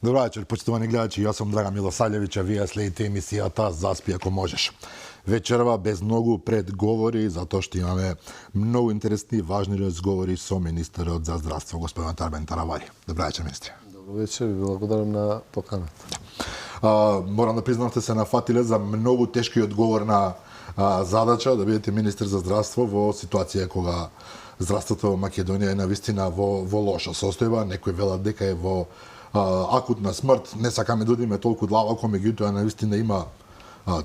Добар вечер, почитувани гледачи. Јас сум Драган Милосављевиќ, а вие следите емисијата Заспи ако можеш. Вечерва без многу предговори, затоа што имаме многу интересни и важни разговори со министерот за здравство, господин Арбен Таравари. Добар вечер, министре. Добро вечер и благодарам на поканата. Морам да признам, сте се нафатиле за многу тешки и одговорна задача да бидете министер за здравство во ситуација кога здравството во Македонија е навистина во лоша состојба. Некои велат дека е во акутна смрт. Не сакаме да одиме толку длабоко, меѓутоа навистина има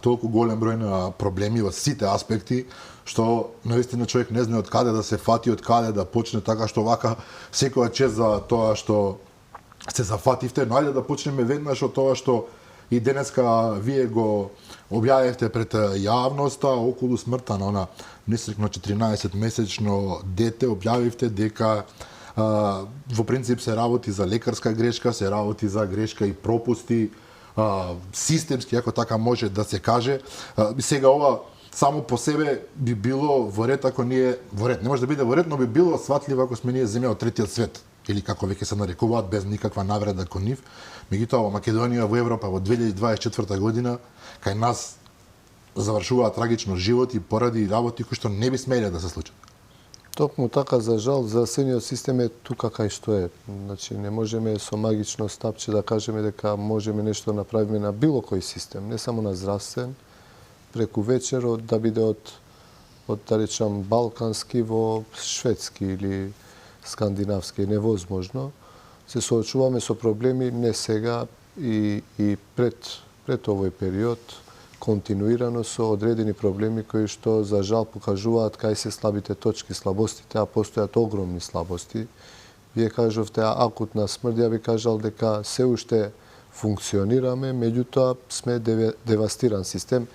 толку голем број на проблеми во сите аспекти, што навистина човек не знае од каде да се фати, од каде да почне, така што вака секоја чест за тоа што се зафативте, но ајде да почнеме веднаш од тоа што и денеска вие го објавивте пред јавноста околу смртта на она несреќно 14-месечно дете. Објавивте дека во принцип се работи за лекарска грешка, се работи за грешка и пропусти, системски, ако така може да се каже. Сега ова само по себе би било во ред, ако ние во ред, не може да биде во ред, но би било сватливо ако сме ние земја од третиот свет, или како веќе се нарекуваат, без никаква навреда кон нив. Меѓутоа во Македонија, во Европа во 2024 година кај нас завршуваат трагично животи поради работи кои што не би смеле да се случат. Токму така, за жал, здравствениот систем е тука кај што е. Значи, не можеме со магично стапче да кажеме дека можеме нешто да направиме на било кој систем, не само на здравствен, преку вечерот да биде од да речам балкански во шведски или скандинавски, е невозможно. Се соочуваме со проблеми не сега и пред овој период, континуирано со одредени проблеми кои што за жал покажуваат кај се слабите точки, слабостите, а постојат огромни слабости. Вие кажавте акутна смрт, ја би кажал дека се уште функционираме, меѓутоа сме девастиран систем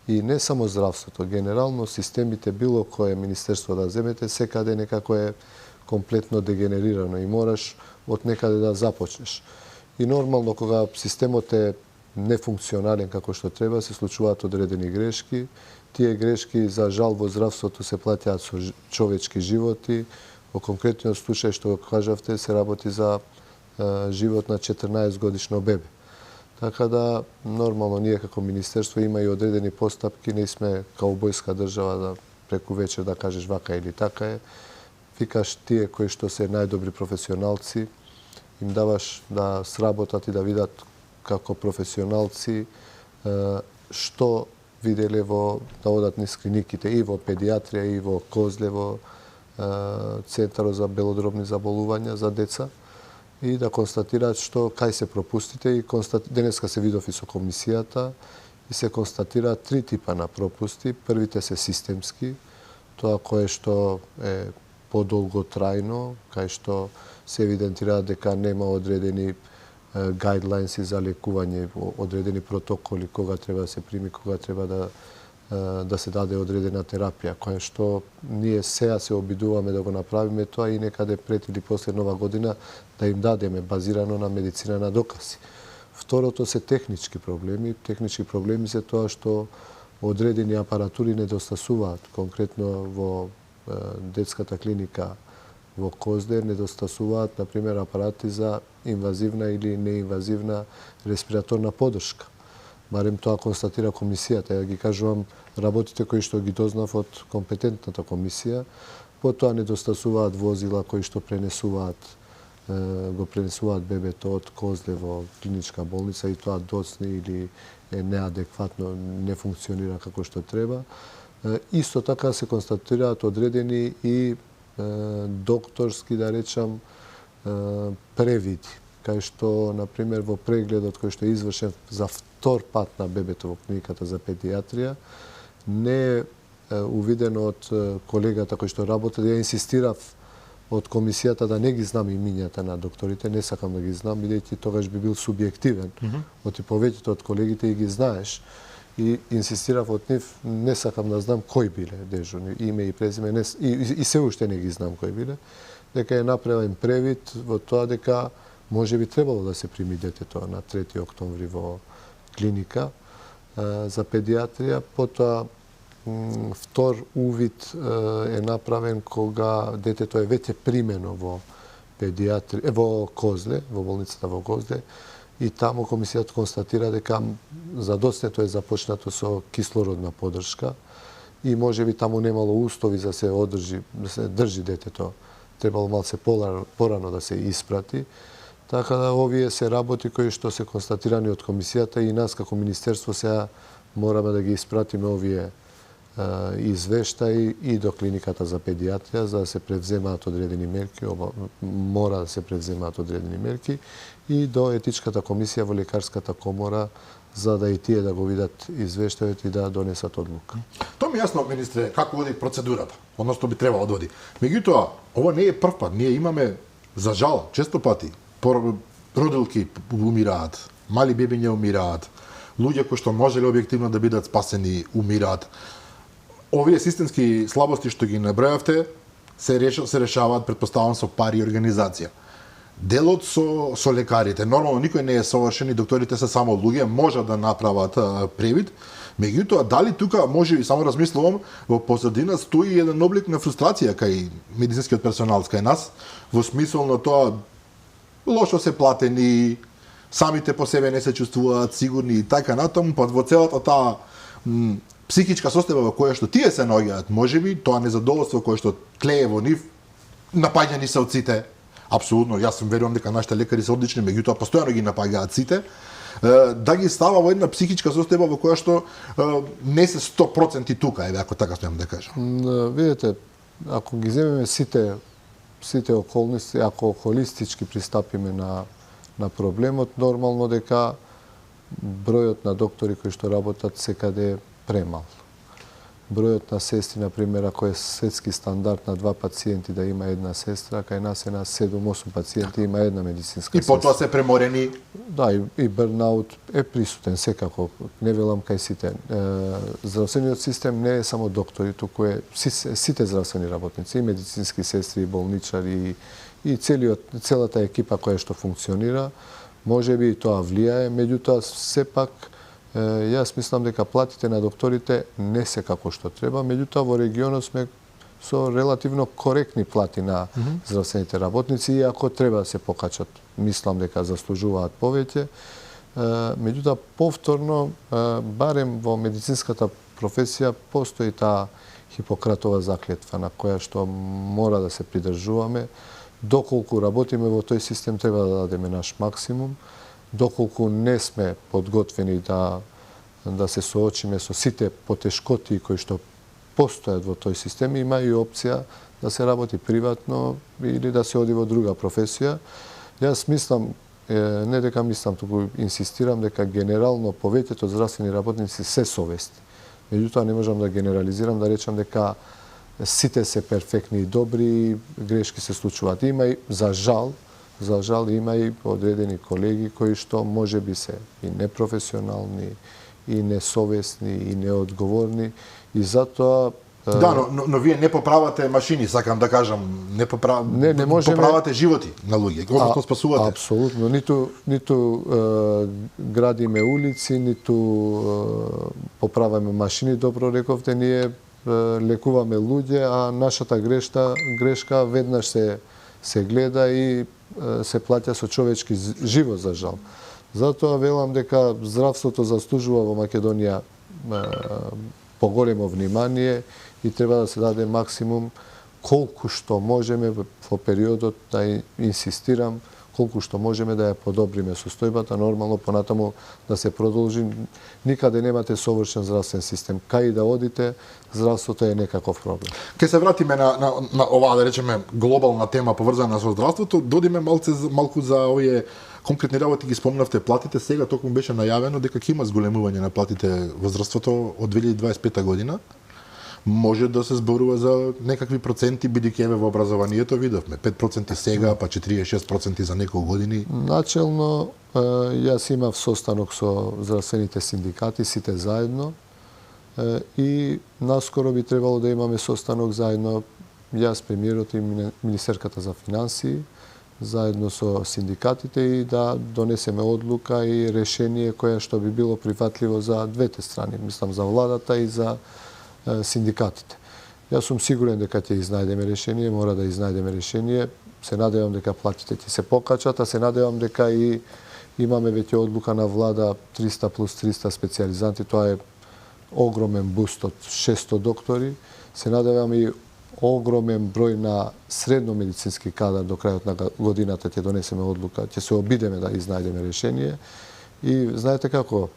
и не само здравството, генерално системите било кое министерство да земете, секаде некако е комплетно дегенерирано и мораш од некаде да започнеш. И нормално кога системот е нефункционален како што треба, се случуваат одредени грешки. Тие грешки, за жал, во здравството се платјаат со човечки животи. Во конкретниот случај што го кажавте, се работи за живот на 14 годишно бебе. Така да, нормално, ние како министерство има и одредени постапки, не сме каубојска држава да преку вечер да кажеш вака или така е. Викаш тие кои што се најдобри професионалци, им даваш да сработат и да видат како професионалци што виделе да одат низ клиниките и во педиатрија и во Козле, во Центарот за белодробни заболувања за деца и да констатираат што кај се пропустите и денеска се видов и со комисијата и се констатираат три типа на пропусти. Првите се системски, тоа кое што е подолготрајно, кај што се евидентираат дека нема одредени гайдлайнси за лекување, одредени протоколи кога треба да се прими, кога треба да се даде одредена терапија, која што ние сега се обидуваме да го направиме тоа и некаде пред или после нова година да им дадеме базирано на медицина на докази. Второто се технички проблеми. Технички проблеми се тоа што одредени апаратури недостасуваат, конкретно во детската клиника во Козле недостасуваат, например, апарати за инвазивна или неинвазивна респираторна подршка. Барем тоа констатира комисијата. Ја ги кажувам работите кои што ги дознав од компетентната комисија. Потоа недостасуваат возила кои што го пренесуваат бебето од Козле во клиничка болница и тоа доцни или е неадекватно, не функционира како што треба. Исто така се констатираат одредени и докторски, да речам, превиди, кај што, например, во прегледот кој што е извршен за втор пат на бебето во клиниката за педиатрија, не е увидено од колегата кој што работи, да ја инсистирав од комисијата да не ги знам имињата на докторите, не сакам да ги знам, бидејќи тогаш би бил субјективен, оти повеќето од колегите и ги знаеш, и инсистирав од нив, не сакам да знам кој биле дежурни, име и презиме, и се уште не ги знам кој биле, дека е направен превид во тоа дека може би требало да се прими детето на 3 октомври во клиника за педиатрија. Потоа втор увид е направен кога детето е веќе примено во Козле, во болницата во Козле, и таму комисијата констатира дека задоцнето е започнато со кислородна поддршка и можеби таму немало устови за се одржи, да се држи детето. Требало малце порано да се испрати. Така да овие се работи кои што се констатирани од комисијата и нас како министерство сега мораме да ги испратиме овие извештаи и до клиниката за педиатрија за да се превземаат одредени мерки, мора да се превземаат одредени мерки и до етичката комисија во лекарската комора за да и тие да го видат извештајот и да донесат одлука. Тоа ми е јасно, министре, како води процедурата, односно би требало да води. Меѓутоа, ова не е прв пат. Ние имаме, за жал, често пати, родилки умираат, мали бебиња умираат, луѓе кои што можеле објективно да бидат спасени умираат. Овие системски слабости што ги набројавте се решаваат, предпоставам, со пари и организација. Делот со лекарите, нормално никој не е совршен и докторите се само луѓе, можат да направат превид. Меѓутоа, дали тука може и само размислувам, во позадина стои еден облик на фрустрација кај медицинскиот персонал кај нас, во смисол на тоа лошо се платени, самите по себе не се чувствуваат сигурни и така натаму, па во целата таа психичка состојба во која што тие се наоѓаат, можеби тоа незадоволство кое што тлее во нив, напаѓани се од сите. Апсолутно, јас верувам дека нашите лекари се одлични, меѓутоа постојано ги напаѓаат сите, да ги става во една психичка состојба во која што не се 100% тука, еве ако така смеам да кажам. Видете, ако ги земеме сите околности, ако холистички пристапиме на проблемот, нормално дека бројот на доктори кои што работат секаде е премал. Бројот на сестри, например, ако е светски стандард на 2 пациенти да има една сестра, кај нас е на 7-8 пациенти има една медицинска сестра. И потоа се преморени. Да, и бернаут е присутен секако, не велам кај сите. Здравствениот систем не е само доктори, туку е сите здравствени работници, и медицински сестри, и болничари, и целата екипа која што функционира. Можеби и тоа влијае, меѓутоа сепак јас мислам дека платите на докторите не се како што треба, меѓутоа во регионот сме со релативно коректни плати на здравствените работници, иако треба да се покачат. Мислам дека заслужуваат повеќе. Меѓутоа, повторно, барем во медицинската професија, постои таа Хипократова заклетва на која што мора да се придржуваме. Доколку работиме во тој систем, треба да дадеме наш максимум. Доколку не сме подготвени да се соочиме со сите потешкоти кои што постојат во тој систем, има и опција да се работи приватно или да се оди во друга професија. Јас мислам, не дека мислам, туку инсистирам дека генерално повеќето здравствени работници се совесни. Меѓутоа не можам да генерализирам, да речам дека сите се перфектни и добри, грешки се случуваат. Има и, за жал има и одредени колеги кои што можеби се и непрофесионални, и несовесни, и неодговорни, и затоа Да, но вие не поправате машини, сакам да кажам, не можеме... поправате животи на луѓе, односно спасувате. Апсолутно, ниту градиме улици, ниту поправаме машини, добро рековте, ние лекуваме луѓе, а нашата грешка веднаш се гледа и се плаќа со човечки живот, за жал. Затоа велам дека здравството заслужува во Македонија поголемо внимание и треба да се даде максимум колку што можеме во периодот, да инсистирам, колку што можеме да ја подобриме состојбата, нормално понатаму да се продолжи. Никаде немате совршен здравствен систем. Кај да одите, здравството е некаков проблем. Ке се вратиме на оваа, да речеме, глобална тема поврзана со здравството, додиме малку за овие конкретни работи, ги спомнавте платите. Сега токму беше најавено дека ќе има зголемување на платите во здравството од 2025 година. Може да се зборува за некакви проценти, бидејќи еве во образованието видовме 5% сега, па 46% за неколку години. Начелно, јас имав состанок со здравствените синдикати, сите заедно, и наскоро би требало да имаме состанок заедно, јас, премиерот и министерката за финансии, заедно со синдикатите, и да донесеме одлука и решение кое што би било прифатливо за двете страни, мислам за владата и за синдикатите. Јас сум сигурен дека ќе изнајдеме решение, мора да изнајдеме решение. Се надевам дека платите ќе се покачат, а се надевам дека и Имаме веќе одлука на влада 300 плюс 300 специјализанти, тоа е огромен буст од 600 доктори. Се надевам и огромен број на средно медицински кадар до крајот на годината ќе донесеме одлука, ќе се обидеме да изнајдеме решение. И знаете како,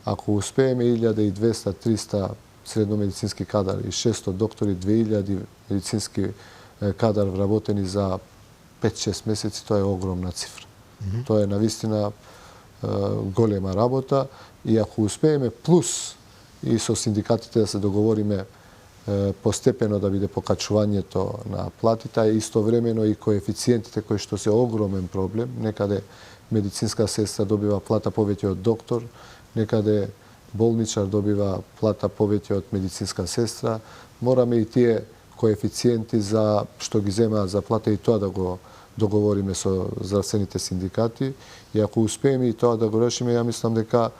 ако успееме 1200-300 средно медицински кадар и 600 доктори, 2000 медицински кадар вработени за 5-6 месеци, тоа е огромна цифра. Тоа е навистина голема работа и ако успееме плюс и со синдикатите да се договориме постепено да биде покачувањето на платите, и истовремено и коефициентите кои што се огромен проблем, некаде медицинска сестра добива плата повеќе од доктор, некаде болничар добива плата повеќе од медицинска сестра, мораме и тие коефициенти за што ги земаат за плата и тоа да го договориме со здравствените синдикати. И ако успееме и тоа да го решиме, ја мислам дека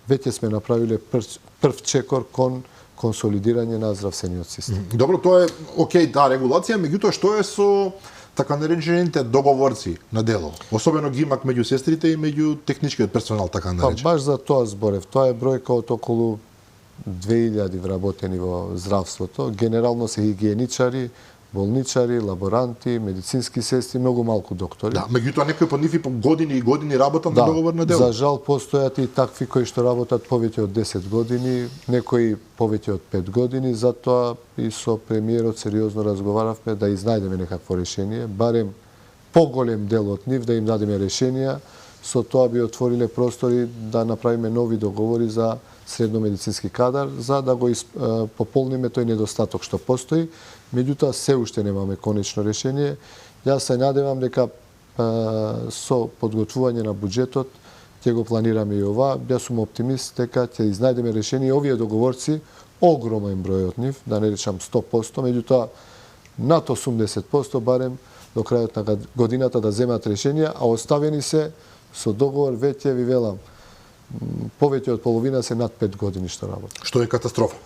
веќе сме направиле прв чекор кон консолидирање на здравствениот систем. Добро, тоа е окей, таа регулација, меѓутоа што е со така наречените договорци на дело? Особено ги имак меѓу сестрите и меѓу техничкиот персонал, така наречен. Баш за тоа зборев. Тоа е бројка од околу 2000 вработени во здравството. Генерално се хигиеничари, болничари, лаборанти, медицински сестри, многу малку доктори. Да, меѓутоа некои под нив и по години и години работат на договор на дело. За жал постојат и такви кои што работат повеќе од 10 години, некои повеќе од 5 години, затоа и со премиерот сериозно разговаравме да изнајдеме некакво решение, барем поголем дел од нив да им дадеме решенија, со тоа би отвориле простори да направиме нови договори за средно медицински кадар, за да го пополниме тој недостаток што постои. Меѓутоа, се уште немаме конечно решение. Јас се надевам дека со подготвување на буџетот ќе го планираме и ова. Јас сум оптимист дека ќе изнајдеме решение. Овие договорци, огромен број од нив, да не речам 100%, меѓутоа над 80% барем до крајот на годината да земат решенија, а оставени се со договор веќе ви велам повеќе од половина се над 5 години што работи. Што е катастрофа.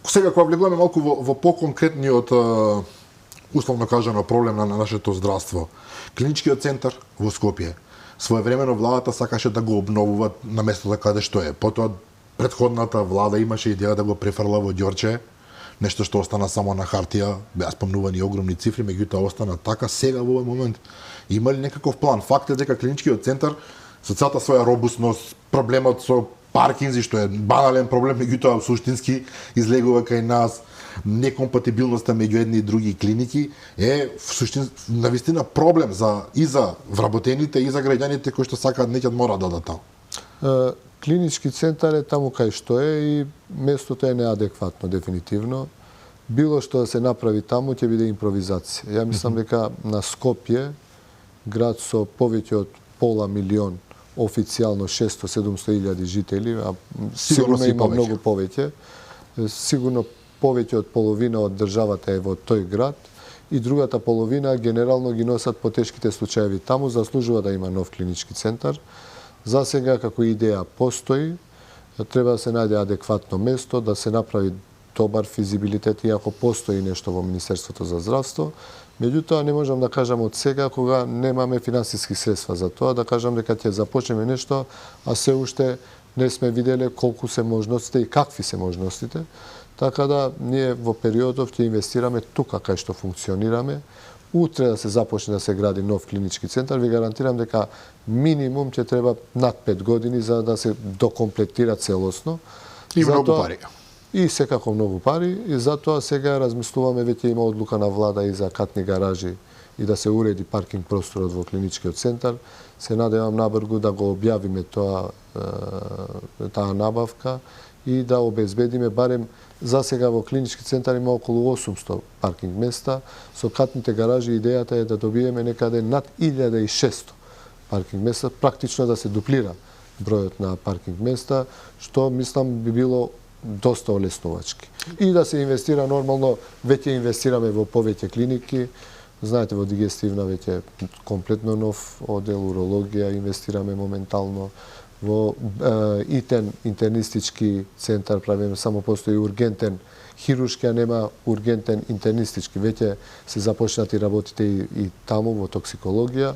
Сега кога влегуваме малку во поконкретниот условно кажано проблем на нашето здравство, клиничкиот центар во Скопје, своевремено владата сакаше да го обновува на местото каде што е. Потоа претходната влада имаше идеја да го префрла во Ѓорче, нешто што остана само на хартија, беа спомнувани огромни цифри, меѓутоа остана така. Сега во овој момент има ли некаков план? Факт е дека клиничкиот центар со целата своја робусност, проблемот со паркинзи, што е банален проблем, меѓутоа суштински излегува кај нас, некомпатибилноста меѓу едни и други клиники е навистина проблем и за вработените и за граѓаните кои што сакаат неќад мора да одат таму. Клинички центар е таму кај што е и местото е неадекватно дефинитивно. Било што да се направи таму ќе биде импровизација. Ја мислам дека на Скопје, град со повеќе од пола милион, официјално 600-700 илјади жители, а сигурно има многу повеќе. Сигурно повеќе од половина од државата е во тој град и другата половина генерално ги носат потешките случаеви таму, заслужува да има нов клинички центар. За сега како идеја постои, треба да се најде адекватно место, да се направи добар физибилитет, иако постои нешто во Министерството за здравство. Меѓутоа, не можам да кажам од сега, кога немаме финансиски средства за тоа, да кажам дека ќе започнеме нешто, а се уште не сме виделе колку се можностите и какви се можностите. Така да, ние во периодов ќе инвестираме тука кај што функционираме. Утре да се започне да се гради нов клинички центар, ви гарантирам дека минимум ќе треба над 5 години за да се докомплетира целосно. И многу пари. И секако многу пари, и затоа сега размислуваме, веќе има одлука на влада и за катни гаражи и да се уреди паркинг просторот во клиничкиот центар. Се надевам набрзо да го објавиме таа набавка и да обезбедиме барем за сега во клинички центар има околу 800 паркинг места. Со катните гаражи идејата е да добиеме некаде над 1600 паркинг места, практично да се дуплира бројот на паркинг места, што мислам би било доста олеснувачки. И да се инвестира нормално, веќе инвестираме во повеќе клиники, знаете во дигестивна веќе комплетно нов одел, урологија инвестираме моментално, во ИТЕН, интернистички центар правиме, само постои ургентен хируршки, а нема ургентен интернистички. Веќе се започнати работите и таму во токсикологија,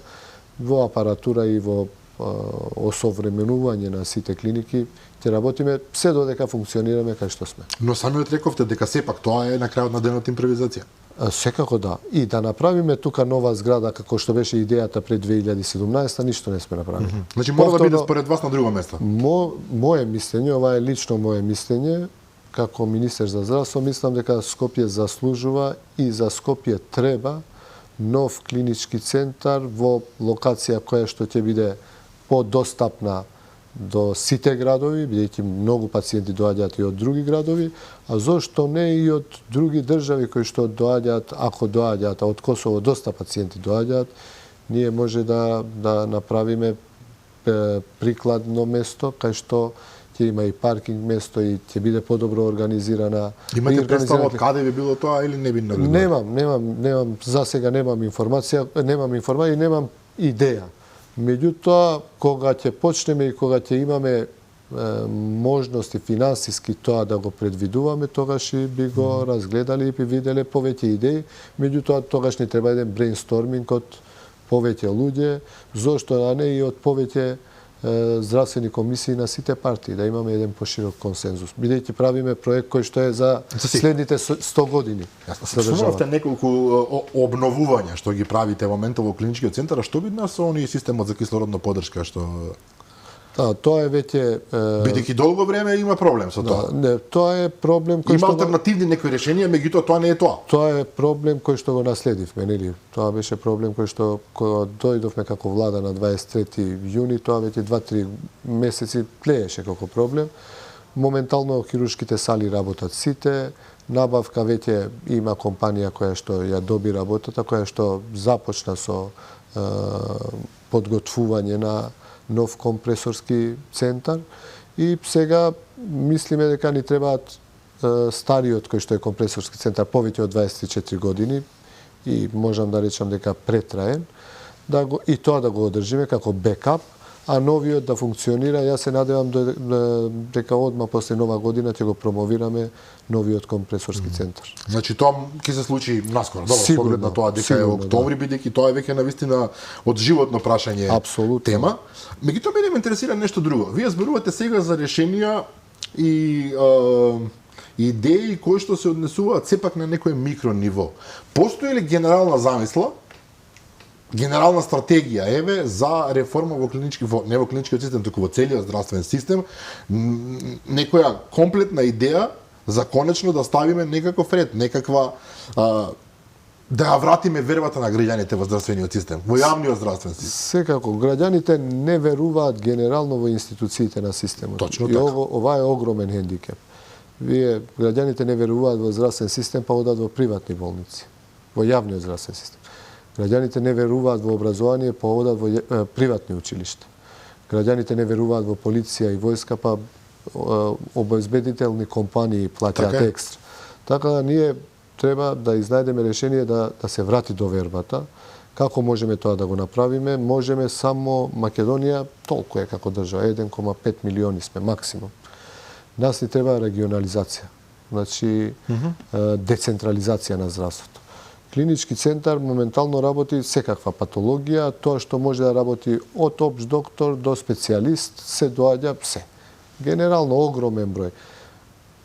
во апаратура и во осовременување на сите клиники, ќе работиме се додека функционираме кај што сме. Но самиот рековте дека сепак тоа е на крајот на денот импровизација. Секако да. И да направиме тука нова зграда, како што беше идејата пред 2017, ништо не сме направили. Значи мора да биде според вас на друго место. Моје мислење, ова е лично моје мислење, како министер за здравство, мислам дека Скопје заслужува и за Скопје треба нов клинички центар во локација која што ќе биде подостапна до сите градови, бидејќи многу пациенти доаѓаат и од други градови, а зошто не и од други држави кои што доаѓаат, ако доаѓаат, а од Косово доста пациенти доаѓаат, ние може да направиме прикладно место кај што ќе има и паркинг место и ќе биде подобро организирана. Имате представа од каде би било тоа или не би нагледували? Немам, за сега немам информација и немам идеја. Меѓутоа, кога ќе почнеме и кога ќе имаме можности финансиски тоа да го предвидуваме, тогаш и би го разгледали и би виделе повеќе идеи. Меѓутоа, тогаш ни треба еден брейнсторминг од повеќе луѓе, зошто а не и од повеќе здравствени комисии на сите партии, да имаме еден поширок консензус. Бидејќи правиме проект кој што е за следните 100 години. Спомнавте неколку обновувања што ги правите во моментот во клиничкиот центар, а што видно со оние системот за кислородна поддршка што тоа е веќе бидејќи долго време има проблем со тоа. Не, тоа е проблем кој има алтернативни некои решенија, меѓутоа тоа не е тоа. Тоа е проблем кој што го наследивме, нели? Тоа беше проблем кој што кога дојдовме како влада на 23 јуни, тоа веќе 2-3 месеци тлееше како проблем. Моментално хируршките сали работат сите, набавка веќе има компанија која што ја доби работата, која што започна со подготвување на нов компресорски центар и сега мислиме дека ни требаат стариот кој што е компресорски центар повеќе од 24 години и можам да речам дека претраен, и тоа да го одржиме како бекап, а новиот да функционира. Јас се надевам дека одма после нова година ќе го промовираме новиот компресорски центар. Значи тоа ќе се случи наскоро, добро, со оглед на тоа дека е октомври, бидејќи тоа е веќе навистина од животно прашање тема. Меѓутоа мене ме интересира нешто друго. Вие зборувате сега за решенија и идеи кои што се однесуваат сепак на некое микро ниво. Постои ли генерална замисла, генерална стратегија за реформа не во клиничкиот систем, туку во целиот здравствен систем, некоја комплетна идеја за конечно да ставиме некаков ред, некаква да ја вратиме вербата на граѓаните во здравствениот систем, во јавниот здравствен систем. Секако, граѓаните не веруваат генерално во институциите на системот. Точно така. И ова е огромен хендикеп. Вие, граѓаните не веруваат во здравствен систем, па одат во приватни болници, во јавниот здравствен систем. Граѓаните не веруваат во образование, па одат во приватни училишта. Граѓаните не веруваат во полиција и војска, па обезбедителни компании плаќаат екстра. Така да ние треба да изнајдеме решение да се врати довербата. Како можеме тоа да го направиме? Можеме само Македонија, толку е како држава, 1,5 милиони сме максимум. Нас ни треба регионализација, значи децентрализација на здравството. Клинички центар моментално работи секаква патологија, тоа што може да работи од општ доктор до специјалист, се доаѓа се. Генерално огромен број.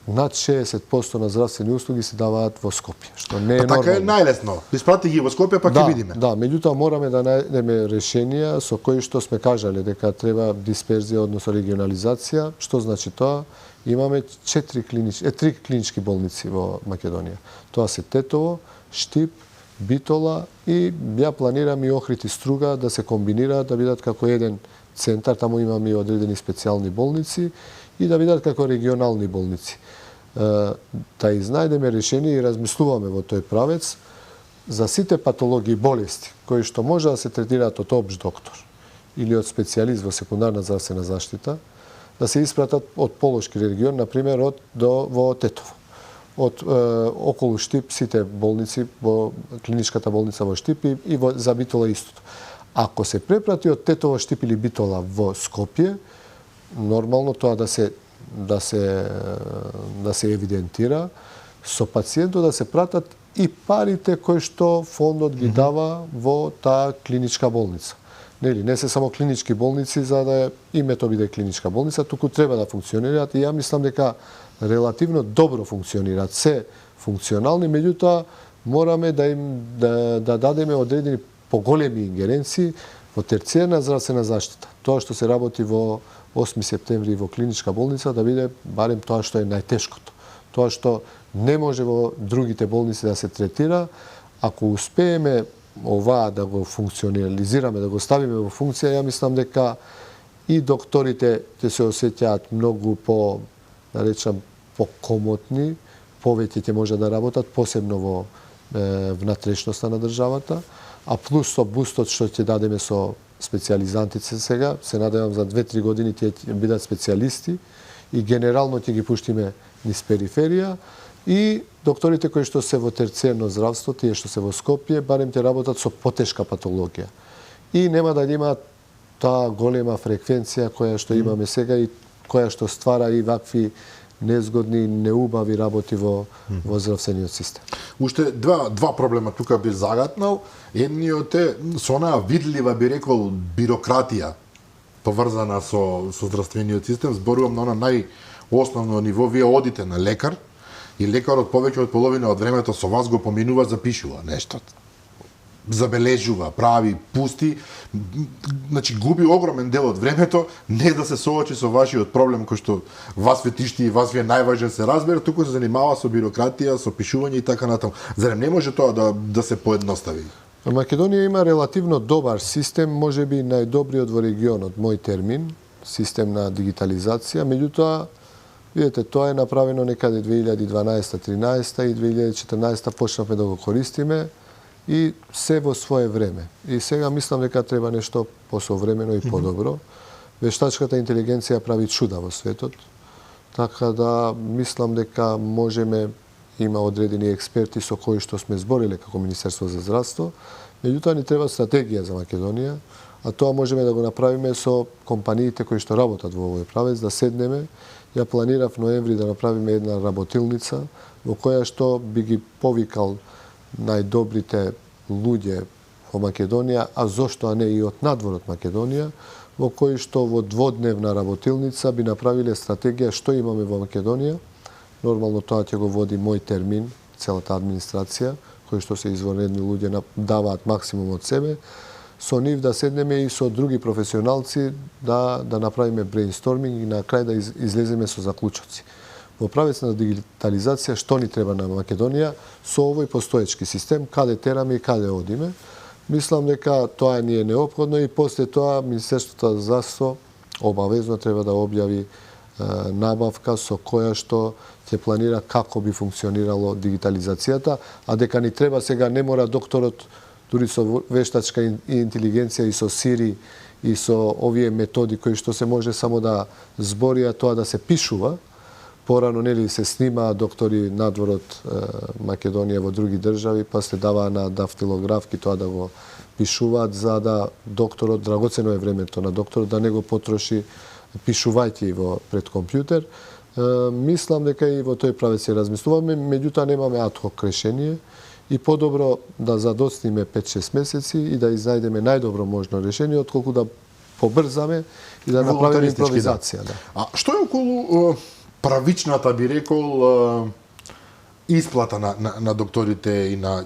Над 60% на здравствени услуги се даваат во Скопје, што не е нормално. Така е најлесно. Испрати ги во Скопје, па ќе видиме. Да, меѓутоа мораме да најдеме решенија со кои што сме кажале дека треба дисперзија, односно регионализација. Што значи тоа? Имаме 3 клинички болници во Македонија. Тоа се Тетово, Штип, Битола и ја планирам и Охрид и Струга да се комбинираат, да бидат како еден центар, таму имаме и одредени специјални болници и да бидат како регионални болници. Да изнајдеме решение и размислуваме во тој правец за сите патологии и болести кои што може да се третираат од општ доктор или од специјалист во секундарна здравствена заштита, да се испратат од Полошки регион, например, во Тетово. Од околу Штип сите болници, во клиничката болница во Штип и за Битола истото. Ако се препрати од Тетово, Штип или Битола во Скопје, нормално тоа да се евидентира, со пациентот да се пратат и парите кои што фондот ги дава во таа клиничка болница. Нели, не се само клинички болници за да името биде клиничка болница, туку треба да функционираат и ја мислам дека релативно добро функционираат. Се функционални, меѓутоа мораме да им да дадеме одредени поголеми ингеренции во терцијарна здравствена заштита. Тоа што се работи во 8 септември во клиничка болница да биде барем тоа што е најтешкото. Тоа што не може во другите болници да се третира, ако успееме ова да го функционализираме, да го ставиме во функција, ја мислам дека и докторите ќе се осеќаат многу по, да речам, покомотни, повеќе ќе може да работат, посебно во внатрешноста на државата, а плюс со бустот што ќе дадеме со специјализантите сега, се надевам за 2-3 години ќе бидат специјалисти и генерално ќе ги пуштиме низ периферија, и докторите кои што се во терцијерно здравство, тие што се во Скопје, барем ќе работат со потешка патологија. И нема да имаат таа голема фреквенција која што имаме сега и која што ствара и вакви незгодни, неубави работи во здравствениот систем. Уште два проблема тука би загатнал. Едниот е со онаа видлива, би рекол, бирократија поврзана со здравствениот систем. Зборувам на она најосновно ниво. Вие одите на лекар и лекарот повеќе од половина од времето со вас го поминува, запишува нешто. Забележува, прави, пусти, значи губи огромен дел од времето не да се соочи со вашиот проблем кој што вас ве тишти и вас ви е најважен се разбере, туку се занимава со бирократија, со пишување и така натаму. Зарем не може тоа да се поедностави? Македонија има релативно добар систем, можеби најдобриот во регионот, мој термин, систем на дигитализација, меѓутоа видете, тоа е направено некаде 2012-13 и 2014 почнавме да го користиме и се во свое време. И сега мислам дека треба нешто посовремено и подобро. Вештачката интелигенција прави чуда во светот, така да мислам дека можеме, има одредени експерти со кои што сме збориле како Министерство за здравство, меѓутоа ни треба стратегија за Македонија, а тоа можеме да го направиме со компаниите кои што работат во овој правец, да седнеме. Ја планирав ноември да направиме една работилница во која што би ги повикал најдобрите луѓе во Македонија, а зошто а не и од надвор од Македонија, во кои што во дводневна работилница би направиле стратегија што имаме во Македонија. Нормално тоа ќе го води мој термин, целата администрација, кои што се извонредни луѓе даваат максимум од себе. Со нив да седнеме и со други професионалци да направиме брейнсторминг и на крај да излеземе со заклучоци. Во правец на дигитализација што ни треба на Македонија со овој постоечки систем, каде тераме и каде одиме. Мислам дека тоа ни е неопходно и после тоа Министерството за здравство обавезно треба да објави набавка со која што ќе планира како би функционирало дигитализацијата, а дека ни треба сега не мора докторот дури со вештачка интелигенција и со Сири и со овие методи кои што се може само да збори, а тоа да се пишува. Порано нели се снима доктори надвор од Македонија во други држави, па се дава на дафтилографки тоа да го пишуваат за да докторот, драгоцено е времето на докторот да не го потроши пишувајќи во пред компјутер. Мислам дека и во тој правец се размислуваме, меѓутоа немаме адхок решение и подобро да задоцниме 5-6 месеци и да изнајдеме најдобро можно решение, отколку да побрзаме и да направиме импровизација. Да. А што е околу правичната, би рекол, исплата на докторите и на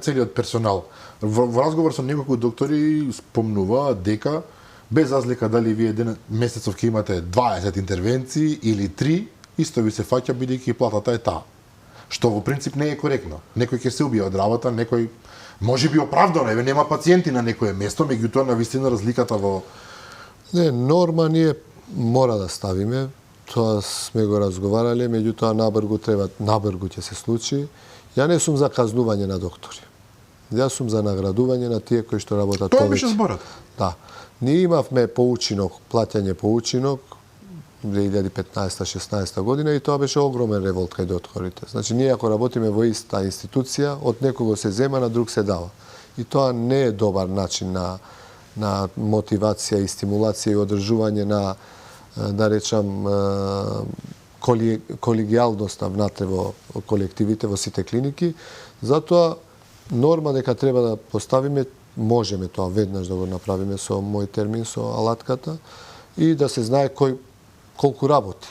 целиот персонал? Во разговор со неколку доктори спомнува дека без разлика дали вие месецов ќе имате 20 интервенции или 3, исто ви се фаќа бидејќи платата е таа. Што во принцип не е коректно. Некој ќе се убие од работа, некој може би оправдано, еве нема пациенти на некое место, меѓутоа навистина разликата во Не, норма ние мора да ставиме. Тоа сме го разговарале, меѓутоа набргу ќе се случи. Ја не сум за казнување на доктори. Јас сум за наградување на тие кои што работат повеќе. Тоа беше зборот. Да. Ние имавме поучинок, плаќање поучинок 2015-16 година и тоа беше огромен револт кај докторите. Значи ние ако работиме во иста институција, од некого се зема, на друг се дава. И тоа не е добар начин на мотивација и стимулација и одржување на, да речам, колегијалноста внатре во колективите, во сите клиники. Затоа норма дека треба да поставиме можеме тоа веднаш да го направиме со мој термин, со алатката, и да се знае кој колку работи.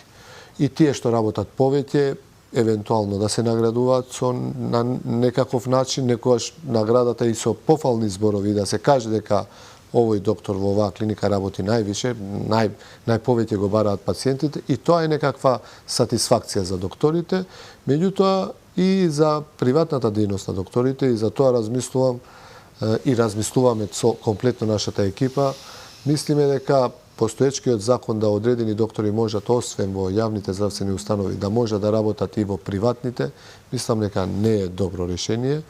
И тие што работат повеќе, евентуално да се наградуваат со на некаков начин, некогаш наградата и со пофални зборови, да се каже дека овој доктор во оваа клиника работи највише, најповеќе го бараат пациентите, и тоа е некаква сатисфакција за докторите. Меѓутоа и за приватната дејност на докторите, и за тоа размислувам и размислуваме со комплетно нашата екипа. Мислиме дека постоечкиот закон да одредени доктори можат, освен во јавните здравствени установи, да можат да работат и во приватните, мислам дека не е добро решение.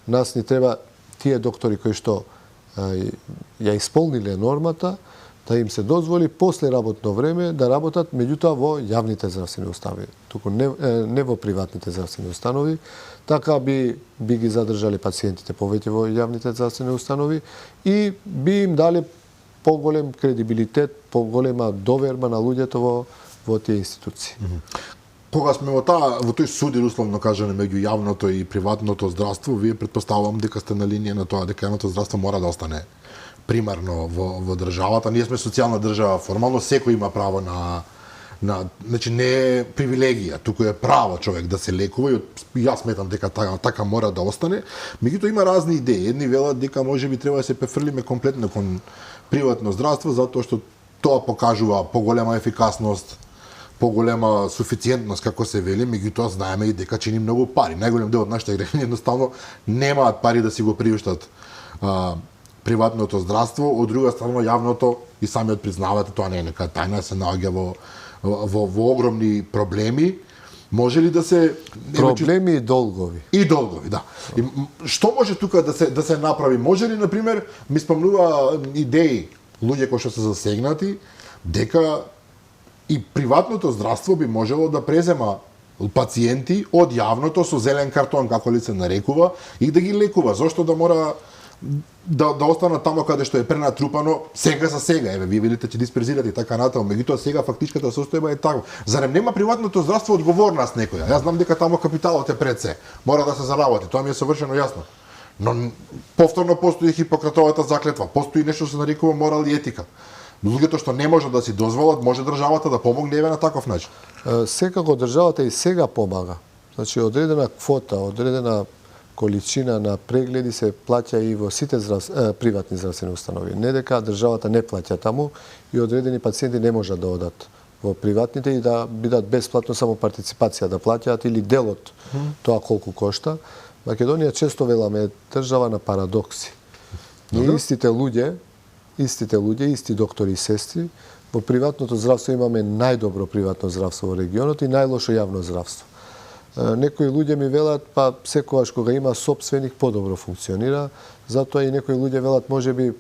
Нас ни треба тие доктори кои што ја исполниле нормата, да им се дозволи после работно време да работат, меѓутоа во јавните здравствени установи, туку не во приватните здравствени установи. Така би ги задржали пациентите повеќе во јавните здравствени установи и би им дали поголем кредибилитет, поголема доверба на луѓето во тие институции. Кога сме во тој судир, условно кажано, меѓу јавното и приватното здравство, вие предпоставувам дека сте на линија на тоа дека јавното здравство мора да остане примарно во државата. Ние сме социјална држава, формално секој има право значи не е привилегија, туку е право човек да се лекува, и јас сметам дека така мора да остане. Меѓутоа има разни идеи. Едни велат дека можеби треба да се префрлиме комплетно кон приватно здравство, затоа што тоа покажува поголема ефикасност, поголема суфициентност, како се вели, меѓутоа знаеме и дека чини многу пари. Најголем дел од нашите граѓани едноставно немаат пари да си го приуштат приватното здравство. Од друга страна, јавното, и самиот признавате, тоа не е нека тајна, се наоѓа во огромни проблеми. Може ли да се проблеми и долгови? И долгови, да. И што може тука да се направи? Може ли, например, ми спомнува идеи луѓе кои што се засегнати, дека и приватното здравство би можело да презема пациенти од јавното со зелен картон, како ли се нарекува, и да ги лекува. Зошто да мора да останат тамо каде што е пренатрупано сега за сега? Еве, вие видите че дисперзирате и така натаму, меѓутоа сега фактичката состојба е таква. Зарем нема приватното здравство одговорност некоја? Јас знам дека тамо капиталот е пред се. Мора да се заработи, тоа ми е совршено јасно. Но повторно постои Хипократовата заклетва, постои нешто што се нарекува морал и етика. Луѓето што не можат да си дозволат, може државата да помогне еве на таков начин. Секако државата и сега помага. Значи одредена квота, одредена количина на прегледи се плаќа и во сите приватни здравствени установи. Не дека државата не плаќа таму и одредени пациенти не можат да одат во приватните и да бидат бесплатно само партиципација да плаќаат или дел од тоа колку кошта. Македонија често веламе држава на парадокси. Ние истите луѓе, исти доктори и сестри, во приватното здравство имаме најдобро приватно здравство во регионот и најлошо јавно здравство. Некои луѓе ми велат, па секогаш кога има сопственик подобро функционира, затоа и некои луѓе велат можеби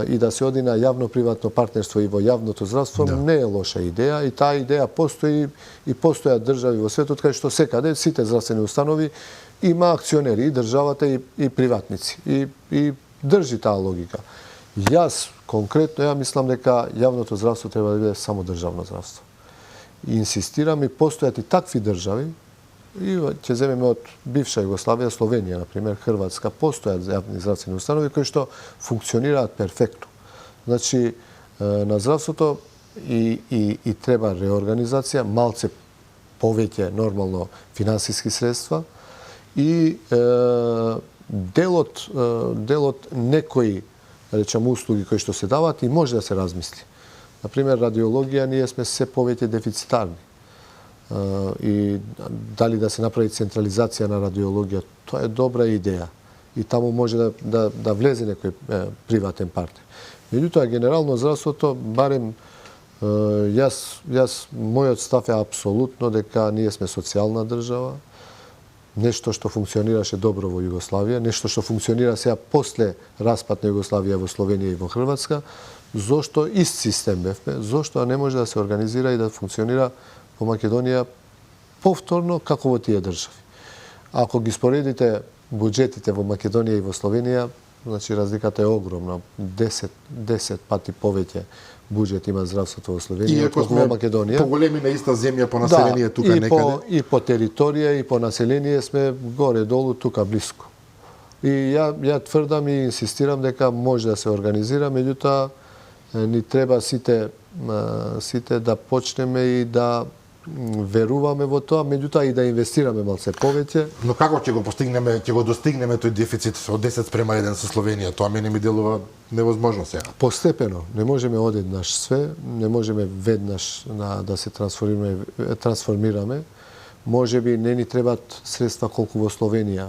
и да се оди на јавно-приватно партнерство и во јавното здравство, не е лоша идеја, и таа идеја постои и постојат држави во светот кај што секаде сите здравствени установи има акционери, и државата и приватници. И држи таа логика. Јас конкретно мислам дека јавното здравство треба да биде само државно здравство. И инсистирам, и постојат и такви држави, и ќе земеме од бивша Југославија, Словенија, например, Хрватска, постојат јавни здравствени установи кои што функционираат перфектно. Значи, на здравството и треба реорганизација, малце повеќе нормално финансиски средства и делот некои, речам, услуги кои што се даваат и може да се размисли. Например, радиологија, ние сме се повеќе дефицитарни. И дали да се направи централизација на радиологија, тоа е добра идеја. И таму може да влезе некој приватен партнер. Меѓутоа, генерално здравството, барем мојот став е апсолутно дека ние сме социјална држава, нешто што функционираше добро во Југославија, нешто што функционира сега после распад на Југославија во Словенија и во Хрватска. Зошто ист систем бевме, зошто не може да се организира и да функционира во Македонија повторно како во тие држави? Ако ги споредите буџетите во Македонија и во Словенија, значи разликата е огромна, 10 пати повеќе буџет има здравството во Словенија отколку во Македонија. Поголеми на иста земја по население тука некаде. И по територија и по население сме горе долу тука блиску. И ја тврдам и инсистирам дека може да се организира, меѓутоа ни треба сите да почнеме и да веруваме во тоа, меѓутоа и да инвестираме малце повеќе. Но како ќе го постигнеме, ќе го достигнеме тој дефицит од 10:1 со Словенија? Тоа мене ми делува невозможно сега. Постепено, не можеме одеднаш све, не можеме веднаш да се трансформираме. Можеби не ни требат средства колку во Словенија,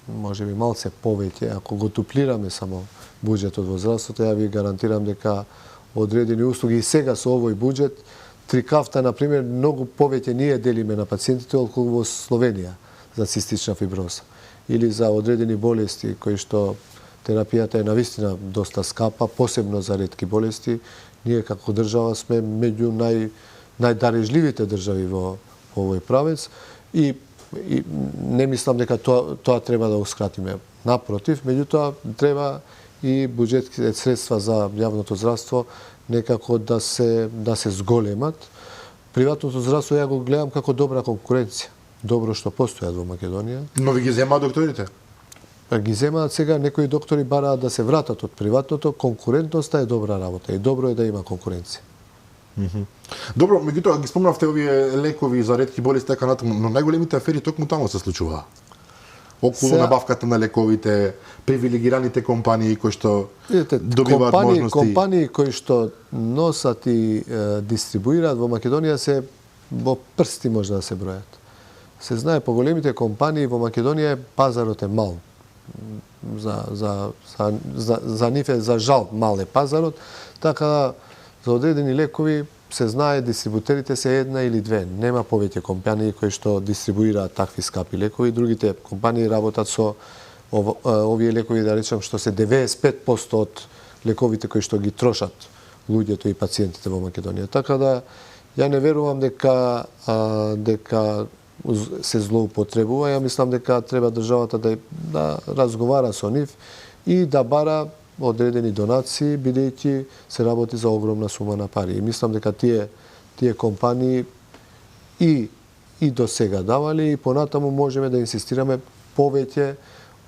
можеби малце повеќе. Ако го дуплираме само буџетот во здравството, ја ви гарантирам дека одредени услуги и сега со овој буџет, трикафта, например, многу повеќе ние делиме на пациентите отколку во Словенија за цистична фиброза. Или за одредени болести кои што терапијата е навистина доста скапа, посебно за ретки болести. Ние како држава сме меѓу најдарежливите држави во овој правец и не мислам дека тоа треба да ускратиме. Напротив, меѓутоа треба и буџетските средства за јавното здравство некако да се зголемат. Приватното здравство ја го гледам како добра конкуренција. Добро што постојат во Македонија. Но ви ги земаат докторите? Ги земаат сега, некои доктори бараат да се вратат од приватното. Конкурентноста е добра работа и добро е да има конкуренција. Добро, меѓутоа ги спомнавте овие лекови за ретки болести така натаму, но најголемите афери токму таму се случуваа. Околу набавката на лековите, привилегираните компании кои што добиваат можности. Компании кои што носат и дистрибуираат во Македонија се во прсти може да се бројат. Се знае по големите компании во Македонија пазарот е мал. За нив е за жал мал е пазарот, така за одредени лекови се знае дистрибутерите се една или две. Нема повеќе компании кои што дистрибуираат такви скапи лекови. Другите компании работат со овие лекови, да речем, што се 95% од лековите кои што ги трошат луѓето и пациентите во Македонија. Така да ја не верувам дека се злоупотребува. Ја мислам дека треба државата да разговара со нив и да бара одредени донации, бидејќи се работи за огромна сума на пари. И мислам дека тие компании и до сега давале и понатаму можеме да инсистираме повеќе,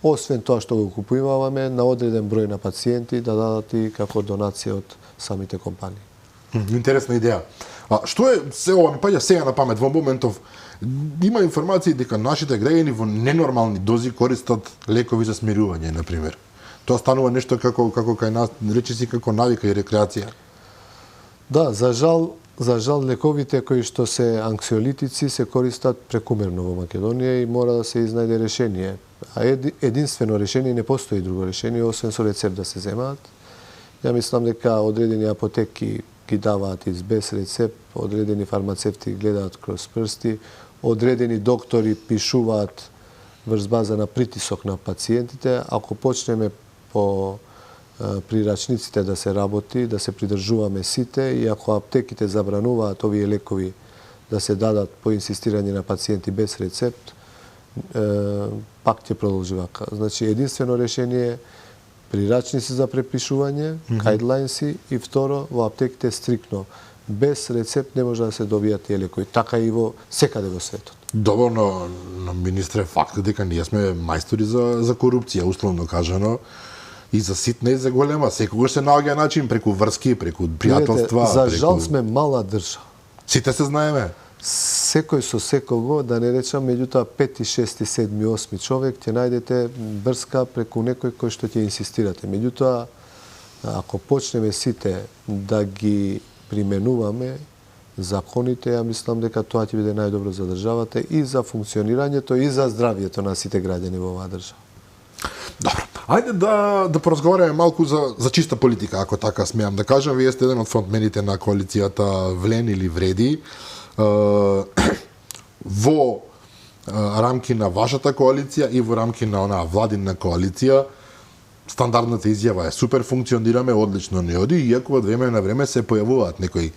освен тоа што го купуваме на одреден број на пациенти, да дадат и како донација од самите компании. Интересна идеја. А што е се ова ми паѓа сега на памет во моментов? Има информации дека нашите граѓани во ненормални дози користат лекови за смирување, на пример. Тоа станува нешто како кај нас, речиси како навика и рекреација. Да, за жал лековите кои што се анксиолитици се користат прекумерно во Македонија и мора да се изнајде решение. А единствено решение, не постои друго решение, освен со рецепт да се земаат. Ја мислам дека одредени апотеки ги даваат и без рецепт, одредени фармацевти гледаат кроз прсти, одредени доктори пишуваат врз база на притисок на пациентите. Ако почнеме по прирачниците да се работи, да се придржуваме сите и ако аптеките забрануваат овие лекови да се дадат по инсистирање на пациенти без рецепт, пак ќе продолжи вака. Значи, единствено решение е прирачници за препишување, гайдлайнси и второ, во аптеките стрикно. Без рецепт не може да се добијат тие лекови. Така и во секаде во светот. Добро, но министре, факт е дека ние сме мајстори за корупција, условно кажано, и за ситна и за голема. Секогаш се наоѓа начин преку врски, преку пријателства. За жал сме мала држава. Сите се знаеме. Секој со секого, да не речам, меѓутоа 5, 6, 7, 8 човек ќе најдете врска преку некој кој што ќе инсистирате. Меѓутоа, ако почнеме сите да ги применуваме законите, ја мислам дека тоа ќе биде најдобро за државата и за функционирањето и за здравјето на сите граѓани во оваа држава. Добро. Ајде да поразговараме малку за чиста политика, ако така смеам да кажам. Вие сте еден од фронтмените на коалицијата Влен или Вреди. Во рамки на вашата коалиција и во рамки на онаа владина коалиција, стандардната изјава е супер, функционираме, одлично не оди, иако од време на време се појавуваат некои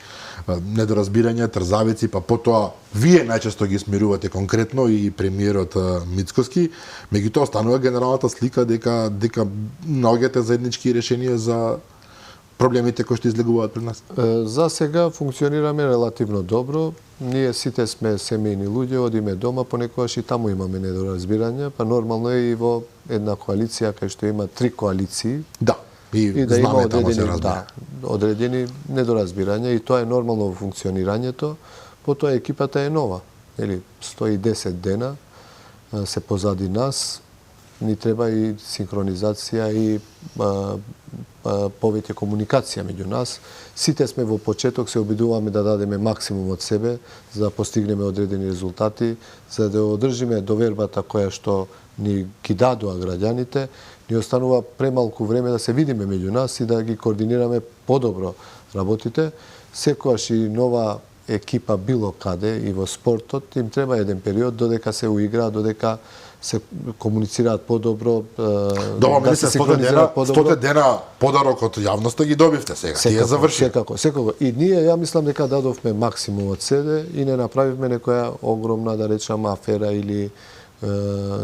недоразбирања, трзавици, па потоа вие најчесто ги смирувате конкретно и премиерот Мицкоски, меѓутоа станува генералната слика дека наоѓате заеднички решенија за проблемите кои што излегуваат пред нас? За сега функционираме релативно добро. Ние сите сме семејни луѓе, одиме дома, понекогаш и таму имаме недоразбирања, па нормално е и во една коалиција кај што има 3 коалиции. Да, и да има знаме таму се разбира. одредени недоразбирања и тоа е нормално во функционирањето. Потоа екипата е нова, 110 дена се позади нас, ни треба и синхронизација и повеќе комуникација меѓу нас. Сите сме во почеток, се обидуваме да дадеме максимум од себе, за да постигнеме одредени резултати, за да одржиме довербата која што ни ги дадоа граѓаните. Ни останува премалку време да се видиме меѓу нас и да ги координираме подобро работите. Секогаш и нова екипа било каде и во спортот им треба еден период додека се уиграат, додека се комуницираат подобро, да се синхронизираат подобро. 100 дена подарок од јавноста ги добивте сега. Тие заврши. Секако. И ние, ја мислам дека дадовме максимум од себе и не направивме некоја огромна, да речам, афера или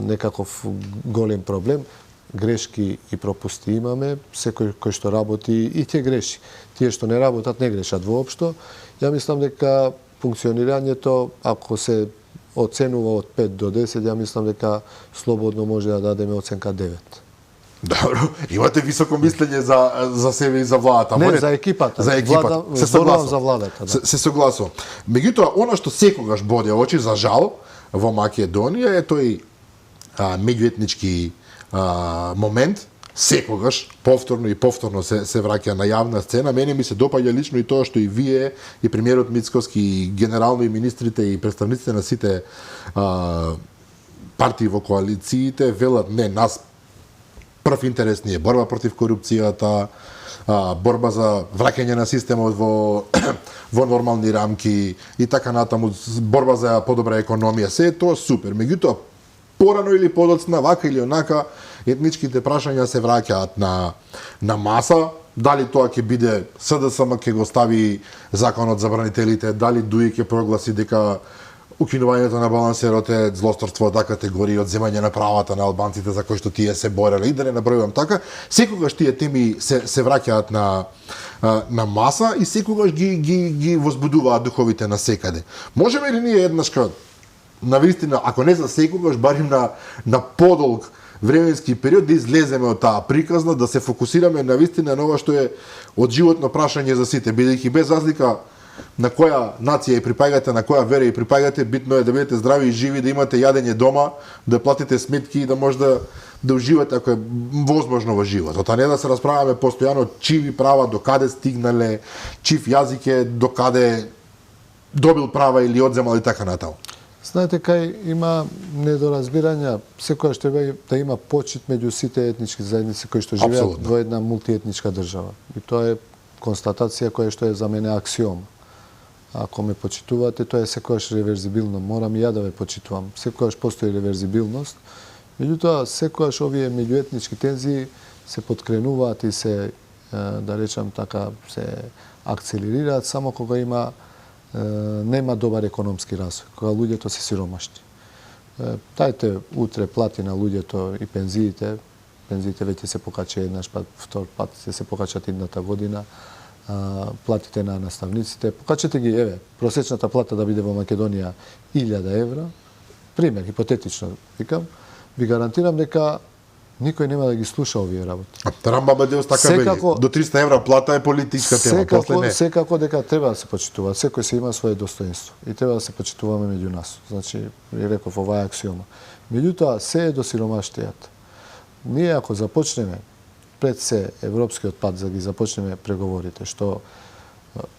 некаков голем проблем. Грешки и пропусти имаме, секој кој што работи и ќе греши. Тие што не работат не грешат воопшто. Ја мислам дека функционирањето, ако се оценува од 5 до 10, ја мислам дека слободно може да дадеме оценка 9. Добро, имате високо мислење за себе и за владата. Не, за екипата. За екипата. Се согласувам за владата. Да. Се согласувам. Меѓутоа, она што секогаш боде очи, за жал, во Македонија е тој меѓуетнички момент, секогаш повторно и повторно се враќа на јавна сцена. Мене ми се допаѓа лично и тоа што и вие, и премиерот Мицкоски, и генерално и министрите и представниците на сите партии во коалициите велат не, нас прв интерес ни е борба против корупцијата, борба за враќање на системот во нормални рамки и така натаму, борба за подобра економија. Се е тоа супер. Меѓутоа, порано или подоцна, вака или онака, етничките прашања се враќаат на маса. Дали тоа ќе биде СДСМ ќе го стави законот за бранителите, дали ДУИ ќе прогласи дека укинувањето на балансерот е злосторство од категорија, одземање на правата на албанците за кои што тие се бореле, и да не набројувам така, секогаш тие теми се враќаат на маса и секогаш ги возбудуваат духовите на секаде. Можеме ли ние еднашка навистина, ако не за секогаш, барем на подолг временски период да излеземе од таа приказна, да се фокусираме навистина на ова што е од животно прашање за сите, бидејќи без разлика на која нација ја припаѓате, на која вера ја припаѓате, битно е да бидете здрави и живи, да имате јадење дома, да платите сметки и да може да уживате ако е возможно во животот, а не да се расправаме постојано чиви права, до каде стигнале, чив јазик е, до каде добил права или одземал и така натаму. Знаете, кај има недоразбирања, секојаш треба да има почит меѓу сите етнички заедници кои што живеат во една мултиетничка држава. И тоа е констатација која што е за мене аксиома. Ако ме почитувате, тоа е секојаш реверзибилно. Морам и ја да ве почитувам. Секојаш постои реверзибилност. Меѓутоа, секојаш овие меѓуетнички тензии се подкренуваат и се, да речам така, се акцелерираат само кога нема добар економски развој, кога луѓето се сиромашни. Тајте утре плати на луѓето и пензиите веќе се покача еднаш пат, втор пат се покачат идната година, платите на наставниците, покачате ги, еве, просечната плата да биде во Македонија 1000 евра, пример, хипотетично викам, ви гарантирам дека никој нема да ги слуша овие работи. Рамбаба Деус така вели, до 300 евра плата е политичка тема, после не. Секако дека треба да се почитува, секој се има свое достоинство и треба да се почитуваме меѓу нас. Значи, ви реков, ова е аксиома. Меѓутоа, се е до сиромаштијата. Ние ако започнеме пред се европскиот пат за ги започнеме преговорите, што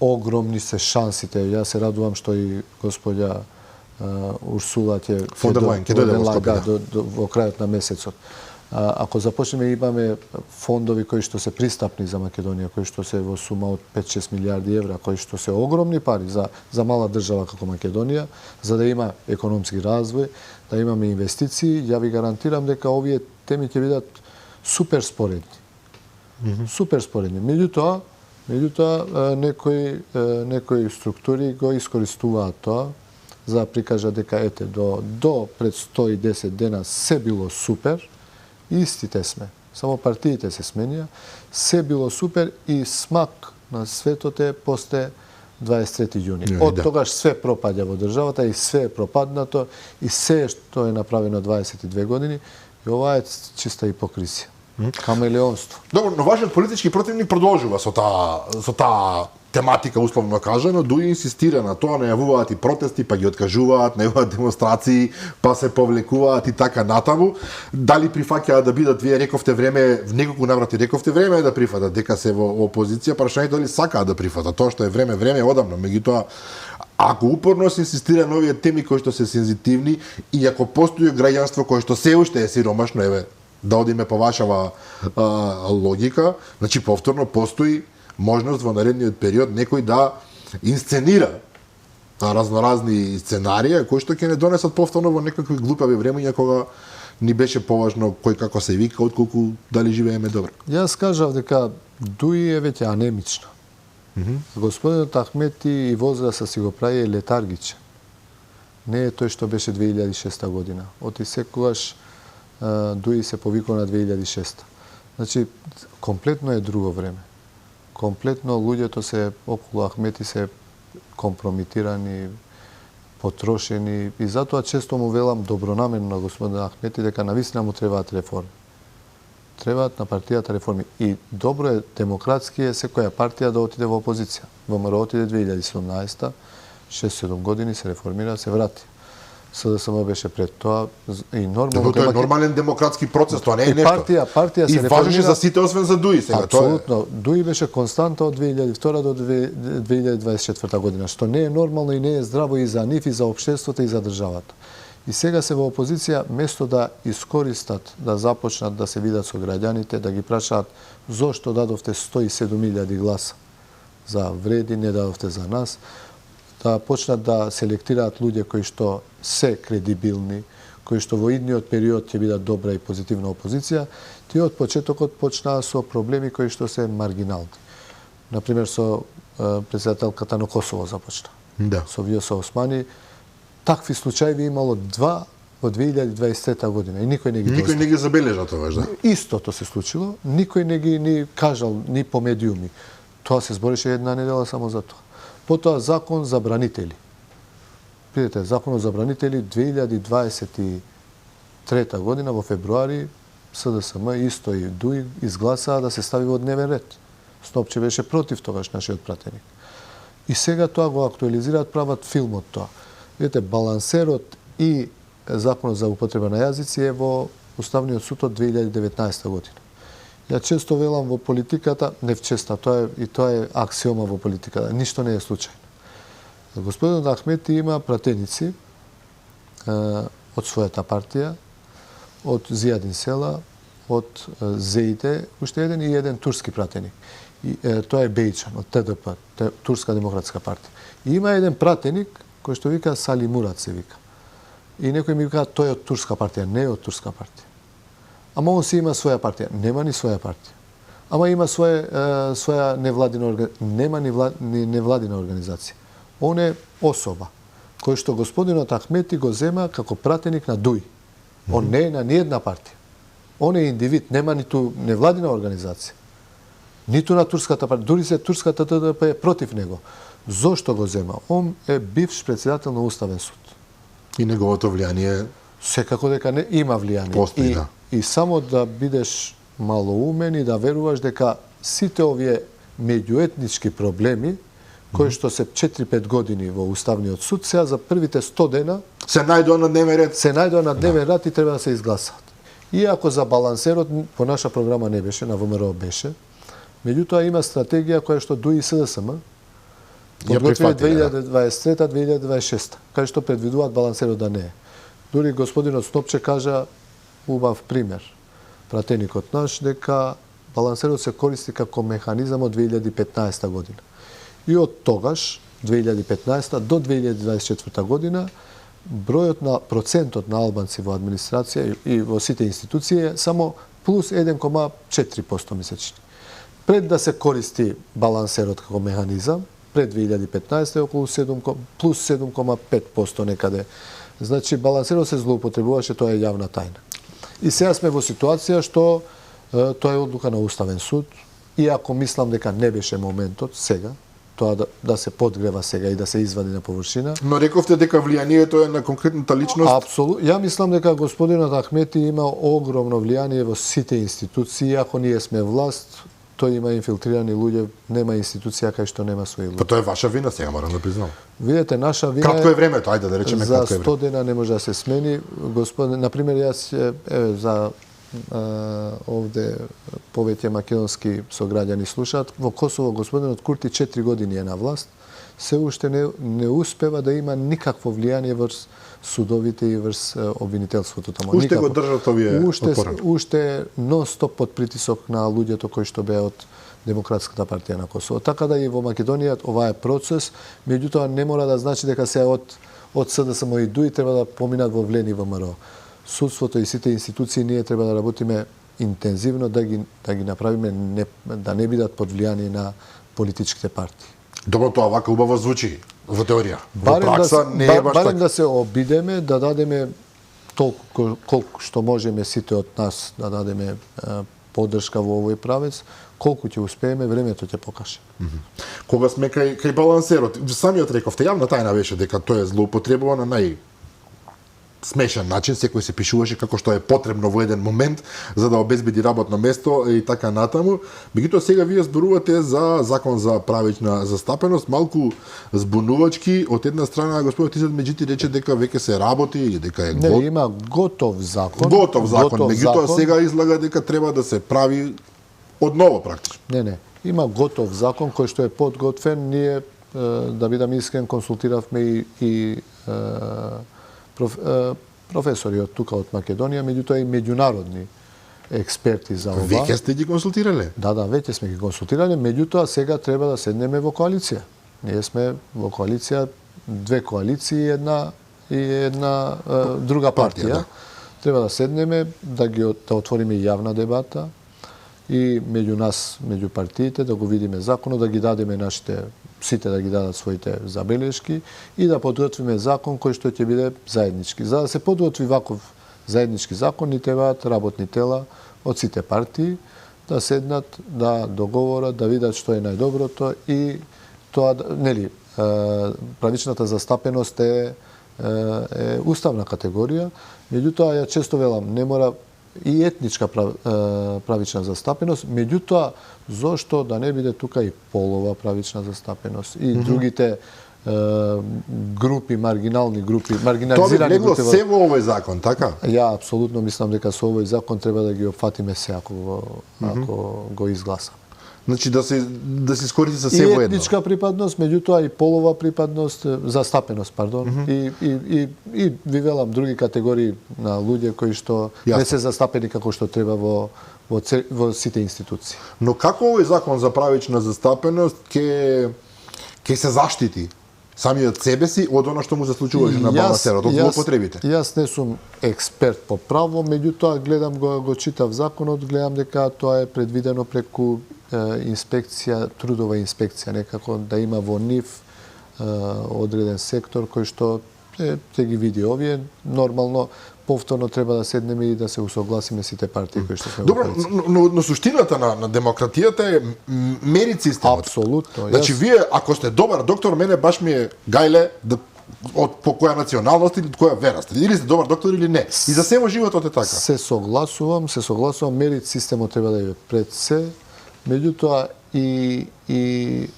огромни се шансите, јас се радувам што и господја Урсула ќе дојде во крајот на месецот. Ако започнеме имаме фондови кои што се пристапни за Македонија, кои што се во сума од 5-6 милиарди евра, кои што се огромни пари за мала држава како Македонија, за да има економски развој, да имаме инвестиции, ја ви гарантирам дека овие теми ќе бидат супер споредни. Супер споредни. Меѓутоа некои структури го искористуваат тоа за да прикажат дека до пред 110 дена се било супер. Истите сме. Само партиите се сменија, се било супер и смак на светот е после 23 јуни. Од тогаш све пропаѓа во државата и све е пропаднато и се што е направено 22 години и ова е чиста хипокризија. Камелеонство. Добро, но вашиот политички противник продолжува со таа тематика, условно кажано, дуи инсистира на тоа, најавуваат и протести, па ги откажуваат, најавуваат демонстрации, па се повлекуваат и така натаму. Дали прифаќаат да бидат, вие рековте време, в неколку наврати рековте време е да прифатат, дека се во опозиција, прашањето дали сакаат да прифатат. Тоа што е време одамна, меѓутоа ако упорно се инсистира на овие теми кои што се сензитивни и ако постои граѓанство кое што се уште е сиромашно, еве, да одиме по вашава логика, значи повторно постои можност во наредниот период некој да инсценира разноразни сценарии кои што ќе не донесат повторно во некакви глупави времења кога ни беше поважно кој како се вика отколку дали живееме добро. Јас кажав дека Дуи е веќе анемично. Господинот Ахмети и возраста си го прави летаргичен. Не е тој што беше 2006 година. Оти секогаш Дуи се повикува на 2006. Значи, комплетно е друго време. Комплетно луѓето се околу Ахмети се компромитирани, потрошени и затоа често му велам добронамерно на господин Ахмети дека навистина му требаат реформи. Требаат на партијата реформи. И добро е, демократски е секоја партија да отиде во опозиција. ВМРО отиде 2017, 6-7 години се реформира, се врати. СДСМ беше пред тоа и нормално тоа е нормален демократски процес, тоа не е нешто. Партија се реформира. И важеше за сите освен за Дуи сега. Апсолутно. Дуи беше константа од 2002 до 2024 година, што не е нормално и не е здраво и за нив, и за општеството, и за државата. И сега се во опозиција, место да искористат, да започнат да се видат со граѓаните, да ги прашаат зошто дадовте 107.000 гласа за вреди, не дадовте за нас, да почнат да селектираат луѓе кои што се кредибилни, кои што во идниот период ќе бидат добра и позитивна опозиција, тие од почетокот почнаа со проблеми кои што се маргинални. Например, со председателката на Косово започна. Да. Со Вјоса Османи. Такви случаи имало 2 во 2023 година и никој не ги Никој не ги забележа тоа, да. Истото се случило, никој не ги ни кажал ни по медиуми. Тоа се збореше една недела само за тоа. Потоа закон за бранители. Видите, законот за бранители 2023 година во февруари СДСМ исто и Дуи изгласаа да се стави во дневен ред. Снопче беше против тогаш нашиот пратеник. И сега тоа го актуализираат, прават филм од тоа. Видите, балансерот и законот за употреба на јазици е во Уставниот суд од 2019 година. Ја често велам во политиката, не честа, тоа е аксиома во политиката, ништо не е случајно. Господинот Ахмети има пратеници од својата партија, од Зијадин Села, од ЗЕИТЕ, уште еден и еден турски пратеник. Тоа е Бејчан, од ТДП, Турска демократска партија. И има еден пратеник кој што вика Сали Мурат се вика. И некој ми вика тој е од турска партија, не е од турска партија. Ама он си има своја партија, нема ни своја партија. Ама има своја невладина организација, нема ни невладина организација. Он е особа кој што господинот Ахмети го зема како пратеник на Дуи. Он не е на ниедна партија. Он е индивид, нема ниту невладина организација. Ниту на турската партија, дури се турската ТДП е против него. Зошто го зема? Он е бивш председател на Уставен суд. И неговото влијание секако дека не има влијание. Постои, да. И само да бидеш малоумен и да веруваш дека сите овие меѓуетнички проблеми кои што се 4-5 години во Уставниот суд, сега за првите 100 дена се најдоа на дневен ред. Се најдоа на дневен ред и треба да се изгласаат. Иако за балансерот по наша програма не беше, на ВМРО беше, меѓутоа има стратегија која што Дуи и СДСМ подготвиле 2023-2026, кај што предвидуваат балансерот да не е. Дури господинот Снопче кажа убав пример, пратеникот наш, дека балансерот се користи како механизам од 2015 година. И од тогаш, 2015 до 2024 година, бројот на процентот на албанци во администрација и во сите институции е само плюс 1,4% месечни. Пред да се користи балансерот како механизам, пред 2015 е околу плюс 7,5% некаде. Значи, балансерот се злоупотребуваше, тоа е јавна тајна. И сега сме во ситуација што Тоа е одлука на Уставен суд. Иако мислам дека не беше моментот сега, тоа да се подгрева сега и да се извади на површина. Но рековте дека влијанието е на конкретната личност. Апсолутно. Ја мислам дека господинот Ахмети има огромно влијание во сите институции. Ако ние сме власт, тој има инфилтрирани луѓе, нема институција кај што нема своји луѓе. Па тоа е ваша вина, сега морам да признам. Видете, наша вина Кратко е времето, ајде да речеме за кратко е 100 време. дена не може да се смени. Господин, на пример, јас за овде повеќе македонски сограѓани слушаат, во Косово господинот Курти 4 години е на власт, се уште не успева да има никакво влијание врз судовите и врз обвинителството таму. Уште го држат овие отворено. Уште нон-стоп под притисок на луѓето кои што беа од Демократската партија на Косово. Така да и во Македонија ова е процес, меѓутоа не мора да значи дека се од СДСМ и ДУИ треба да поминат во ВЛЕН и ВМРО. Судството и сите институции ние треба да работиме интензивно да ги направиме да не бидат под влијание на политичките партии. Добро, тоа вака убаво звучи во теорија. Во пракса не е баш барем така. да се обидеме, да дадеме толку колку што можеме сите од нас да дадеме поддршка во овој правец, колку ќе успееме, времето ќе покаже. Кога сме кај балансерот, самиот рековте, јавна тајна беше дека тоа е злоупотребува на смешен начин, секој се пишуваше како што е потребно во еден момент за да обезбеди работно место и така натаму. Меѓутоа сега вие зборувате за закон за правична застапеност, малку збунувачки. Од една страна господинот Изет Меджити рече дека веќе се работи и дека е Не, има готов закон. Готов закон, меѓутоа сега излага дека треба да се прави одново практично. Не. Има готов закон кој што е подготвен. Ние, да бидам искрен, консултиравме и професори од тука од Македонија, меѓутоа и меѓународни експерти за ова. Веќе сте ги консултирале? Да, веќе сме ги консултирале, меѓутоа сега треба да седнеме во коалиција. Ние сме во коалиција, две коалиции и една друга партија. Да. Треба да седнеме, да отвориме јавна дебата и меѓу нас, меѓу партиите, да го видиме законот, да ги дадеме сите да ги дадат своите забелешки и да подготвиме закон кој што ќе биде заеднички. За да се подготви ваков заеднички закон, ни требаат работни тела од сите партии да седнат, да договорат, да видат што е најдоброто и тоа, нели, правичната застапеност е уставна категорија, меѓутоа ја често велам, не мора и етничка правична застапеност, меѓутоа зошто да не биде тука и полова правична застапеност и другите групи, маргинални групи, маргинализирани групи. Тоа би се во овој закон, така? Ја апсолутно мислам дека со овој закон треба да ги опфатиме се ако го изгласаме. Значи да се искористи за се И во едно. етничка припадност, меѓутоа и полова припадност, застапеност, пардон, и ви велам други категории на луѓе кои што не се застапени како што треба во сите институции. Но како овој закон за правична застапеност ќе се заштити самиот себе си од она што му се случуваше на балансерот, од злоупотребите? Јас не сум експерт по право, меѓутоа гледам го читав законот, гледам дека тоа е предвидено преку инспекција, трудова инспекција, некако да има во нив одреден сектор кој што ќе ги види овие. Нормално, повторно треба да седнеме и да се усогласиме сите партии кои што сме во коалиција. Добро, но суштината на демократијата е мерит системот. Апсолутно. Значи, вие, ако сте добар доктор, мене баш ми е гајле по која националност или која вера сте. Или сте добар доктор или не. И за се во животот е така. Се согласувам, мерит системот треба да е пред се, меѓутоа и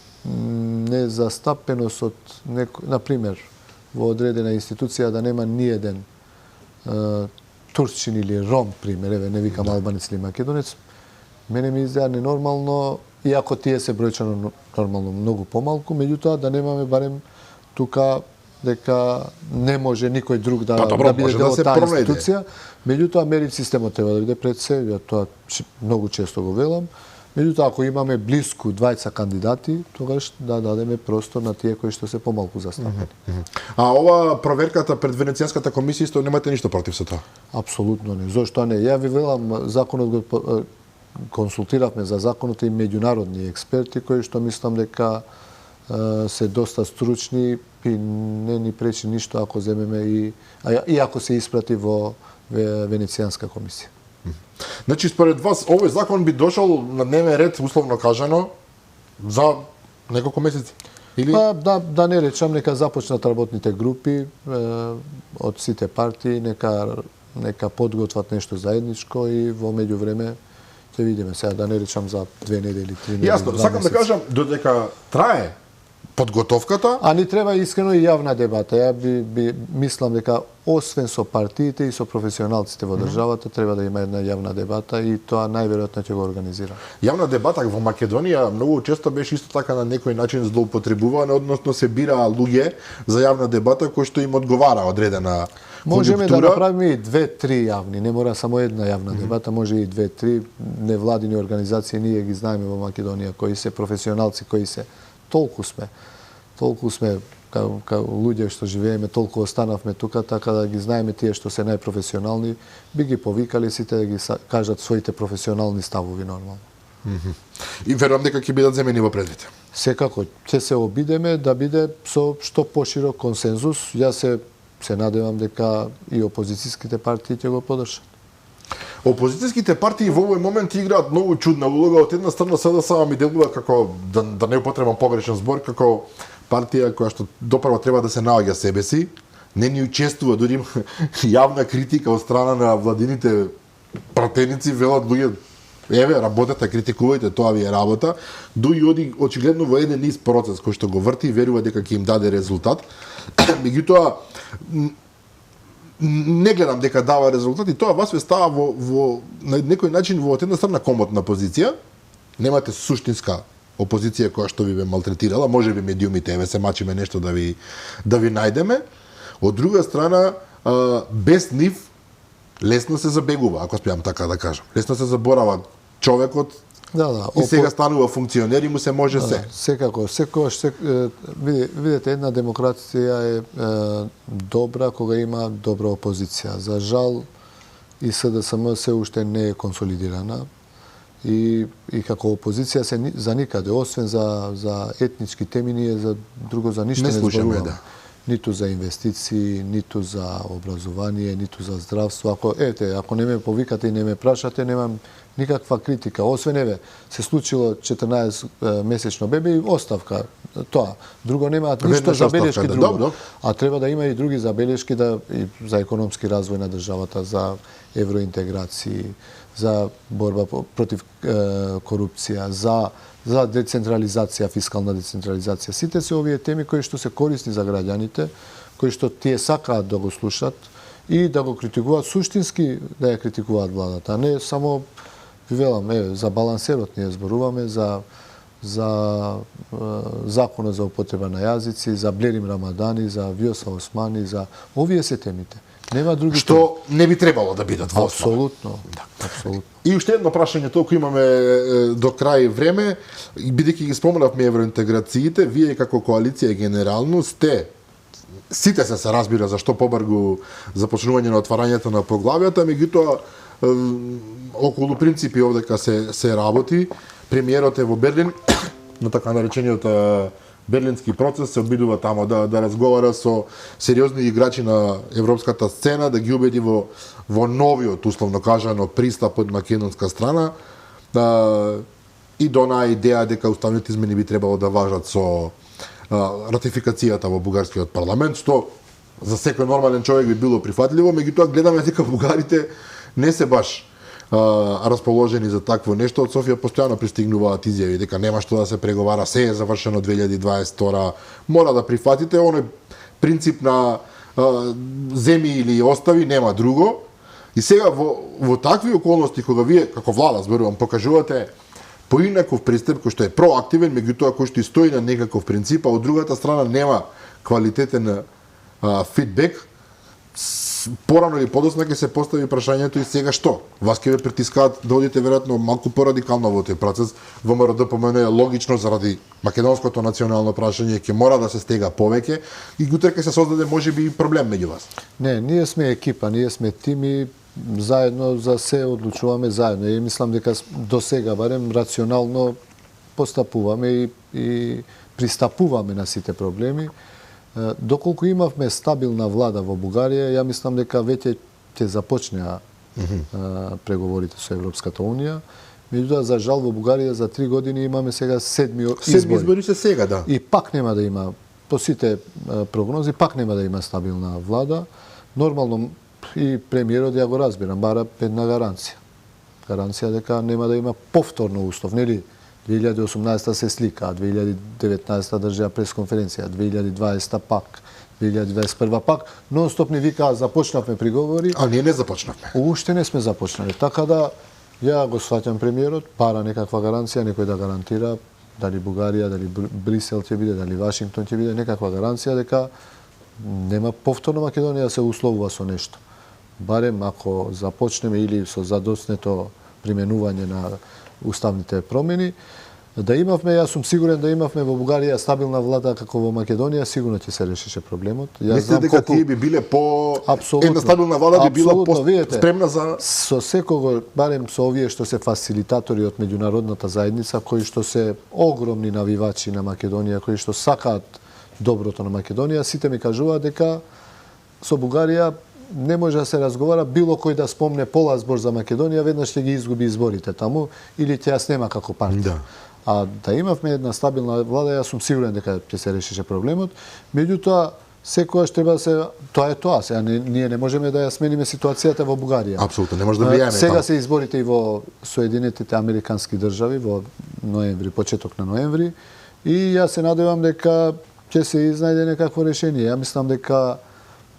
незастапеност од например, во одредена институција да нема ниеден турчин или ром, пример, не викам албанец или македонец, мене ми изгледа ненормално, иако тие се бројчано нормално многу помалку, меѓутоа да немаме барем тука дека не може никој друг да биде дел од таа институција, меѓутоа мерит системот треба да биде пред се, тоа многу често го велам. Меѓутоа, ако имаме блиску двајца кандидати, тогаш да дадеме простор на тие кои што се помалку застапени. А ова проверката пред Венецијанската комисија исто немате ништо против со тоа? Апсолутно не. Зошто не? Ја ви велам, законот го консултиравме за законот и меѓународни експерти кои што мислам дека се доста стручни и не ни пречи ништо ако земеме и ако се испрати во Венецијанска комисија. Значи, според вас, овој закон би дошол на дневен ред, условно кажано, за неколку месеци? Или... Па, да не речам, нека започнат работните групи од сите партии, нека подготват нешто заедничко и во меѓувреме ќе видиме. Сега да не речам за 2 недели, 3 недели. Јасно, сакам да кажам, додека трае подготовката... А ни треба искрено и јавна дебата. Ја би мислам дека освен со партиите и со професионалците во државата треба да има една јавна дебата и тоа најверојатно ќе го организира. Јавна дебата во Македонија многу често беше исто така на некој начин злоупотребувана, односно се бираа луѓе за јавна дебата кои што им одговара одредена Можеме конјунктура. да направиме и 2-3 јавни, не мора само една јавна дебата, може и 2-3 невладини организации, ние ги знаеме во Македонија, кои се професионалци, кои се толку сме као луѓе што живееме, толку останавме тука, така да ги знаеме тие што се најпрофесионални, би ги повикали сите да ги кажат своите професионални ставови нормално. И верувам дека ќе бидат земени во предвид. Секако ќе се обидеме да биде со што поширок консензус. Јас се надевам дека и опозицијските партии ќе го подржат. Опозицијските партии во овој момент играат многу чудна улога. Од една страна СДСМ ми делува како, да не употребам погрешен збор, како партија која што допрво треба да се наоѓа себе си, не ни учествува, дури има јавна критика од страна на владините пратеници, велат луѓе, еве, работете, критикувајте, тоа ви е работа, дуи оди очигледно во еден низ процес кој што го врти и верува дека ќе им даде резултат. Меѓутоа, не гледам дека дава резултат и тоа вас ве става во на некој начин во од една страна комотна позиција. Немате суштинска опозиција која што ви бе малтретирала, може би медиумите еве се мачиме нешто да ви најдеме. Од друга страна, без нив лесно се забегува, ако спеам така да кажам. Лесно се заборава човекот. И сега станува функционер и му се може се. Секако, секогаш видете, една демокрација е добра кога има добра опозиција. За жал и СДСМ се уште не е консолидирана и како опозиција се за никаде, освен за етнички теми, ние за друго за ништо не зборуваме. Да. Ниту за инвестиции, ниту за образование, ниту за здравство. Ако не ме повикате и не ме прашате, немам никаква критика. Освен се случило 14-месечно бебе и оставка. Тоа. Друго немаат ништо забелешки друго. А треба да има и други забелешки и за економски развој на државата, за евроинтеграции, за борба против корупција, за децентрализација, фискална децентрализација. Сите се овие теми кои што се корисни за граѓаните, кои што тие сакаат да го слушат и да го критикуваат суштински, да ја критикуваат владата, а не само велам, за балансерот ние зборуваме, за законот за употреба на јазици, за Блерим Рамадани, за Вјоса Османи, за овие се темите. Нема други што не би требало да бидат во основа. Апсолутно. Апсолутно. И уште едно прашање, толку имаме до крај време, бидејќи ги споменавме евроинтеграциите, вие како коалиција генерално сите се разбира за што побргу започнување на отварањето на поглавијата, меѓутоа околу принципи овдека се работи. Премиерот е во Берлин на така наречениот Берлински процес, се обидува тамо да разговара со сериозни играчи на европската сцена, да ги убеди во новиот, условно кажано, пристап од македонска страна и до онаа идеја дека уставните измени би требало да важат со ратификацијата во бугарскиот парламент, што за секој нормален човек би било прифатливо, меѓутоа гледаме дека бугарите не се баш расположени за такво нешто. Од Софија постојано пристигнуваат изјави дека нема што да се преговара, се е завршено 2022, мора да прифатите оној принцип на земи или остави, нема друго. И сега во такви околности кога вие како влада зборувам покажувате поинаков пристап кој што е проактивен, меѓутоа кој што и стои на некаков принцип, а од другата страна нема квалитетен фидбек, порано или подоцна ќе се постави прашањето и сега што? Вас ќе ве притискаат да одите веројатно малку порадикално во тој процес. ВМРО ДПМН е логично заради македонското национално прашање ќе мора да се стега повеќе и утре ќе се создаде можеби и проблем меѓу вас. Не, ние сме екипа, ние сме тим и заедно за се одлучуваме заедно. И мислам дека до сега барем рационално постапуваме и пристапуваме на сите проблеми. Доколку имавме стабилна влада во Бугарија, ја мислам дека веќе ќе започнеа преговорите со Европската унија. Меѓутоа, за жал, во Бугарија за 3 години имаме сега 7 Седми избори се сега, да. И пак нема да има, по сите прогнози, пак нема да има стабилна влада. Нормално и премиерот ја го разбирам, бара една гаранција. Гаранција дека нема да има повторно устав, нели? 2018 се слика, 2019 држа пресконференција, 2020 пак, 2021 пак, нон-стоп ни викаа започнавме приговори. А ние не започнавме. Уште не сме започнали. Така да, ја го сваќам премиерот, бара некаква гаранција, некој да гарантира, дали Бугарија, дали Брисел ќе биде, дали Вашингтон ќе биде, некаква гаранција дека нема повторно Македонија да се условува со нешто. Барем ако започнеме или со задоснето применување на уставните промени, да имавме, јас сум сигурен да имавме во Бугарија стабилна влада како во Македонија, сигурно ќе се решише проблемот. Мислите дека тие би биле по Апсолутно. една стабилна влада би била Видите, спремна за со секого, барем со овие што се фасилитатори од меѓународната заедница, кои што се огромни навивачи на Македонија, кои што сакаат доброто на Македонија, сите ми кажуваат дека со Бугарија не може да се разговара, било кој да спомне пола збор за Македонија, веднаш ќе ги изгуби изборите таму или ќе ја снема како партија. Да. А да имавме една стабилна влада, јас сум сигурен дека ќе се решише проблемот. Меѓутоа, секогаш треба да се тоа е тоа. Сега ние не можеме да ја смениме ситуацијата во Бугарија. Апсолутно, не може да влијаеме. Сега се изборите и во Соединетите Американски држави во ноември, почеток на ноември, и јас се надевам дека ќе се изнајде некакво решение. Ја мислам дека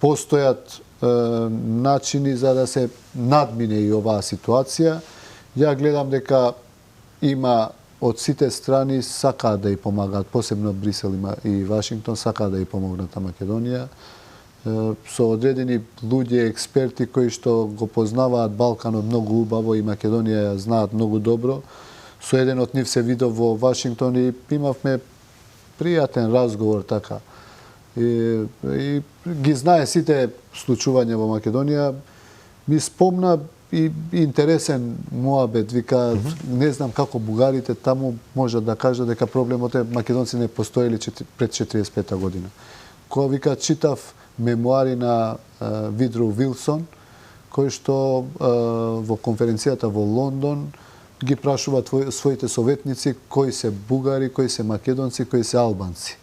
постојат начини за да се надмине и оваа ситуација. Ја гледам дека има од сите страни сакаат да ја помагаат, посебно Брисел и Вашингтон сакаат да ја помогнат на Македонија. Со одредени луѓе, експерти кои што го познаваат Балканот многу убаво и Македонија ја знаат многу добро. Со еден од нив се видов во Вашингтон и имавме пријатен разговор така. И ги знае сите случувања во Македонија. Ми спомна и интересен муабет, вика, не знам како бугарите таму можат да кажат дека проблемот е македонци не постоеле пред 45 година. Кога вика читав мемуари на Видро Вилсон, кој што во конференцијата во Лондон ги прашува своите советници кои се бугари, кои се македонци, кои се албанци.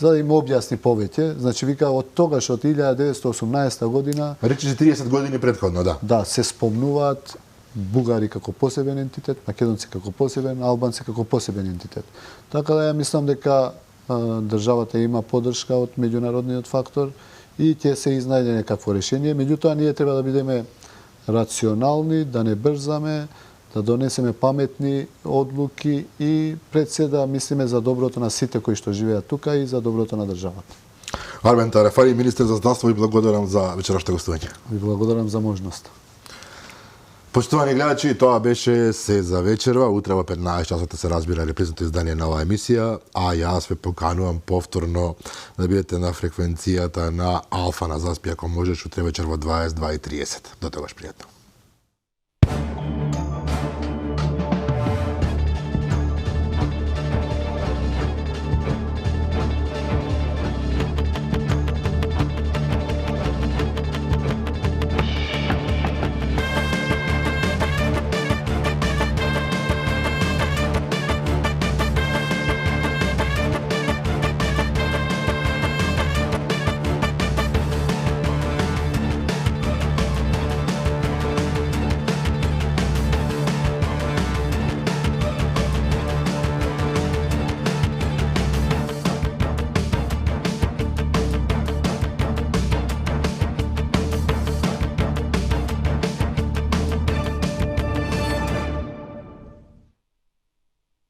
За да им објасни повеќе, значи вика од тогаш од 1918 година, речише 30 години претходно, да. Да, се спомнуваат бугари како посебен ентитет, македонци како посебен, албанци како посебен ентитет. Така да ја мислам дека државата има поддршка од меѓународниот фактор и ќе се изнајде некакво решение. Меѓутоа, ние треба да бидеме рационални, да не брзаме, да донесеме паметни одлуки и пред се да мислиме за доброто на сите кои што живеат тука и за доброто на државата. Армен Тарафари, министер за здравство, ви благодарам за вечерашното гостување. Ви благодарам за можноста. Почитувани гледачи, тоа беше се за вечерва. Утре во 15 часот се разбира репризното издание на оваа емисија, а јас ве поканувам повторно да бидете на фреквенцијата на Алфа на Заспија, ако можеш, утре вечер во 22:30. До тогаш пријатно.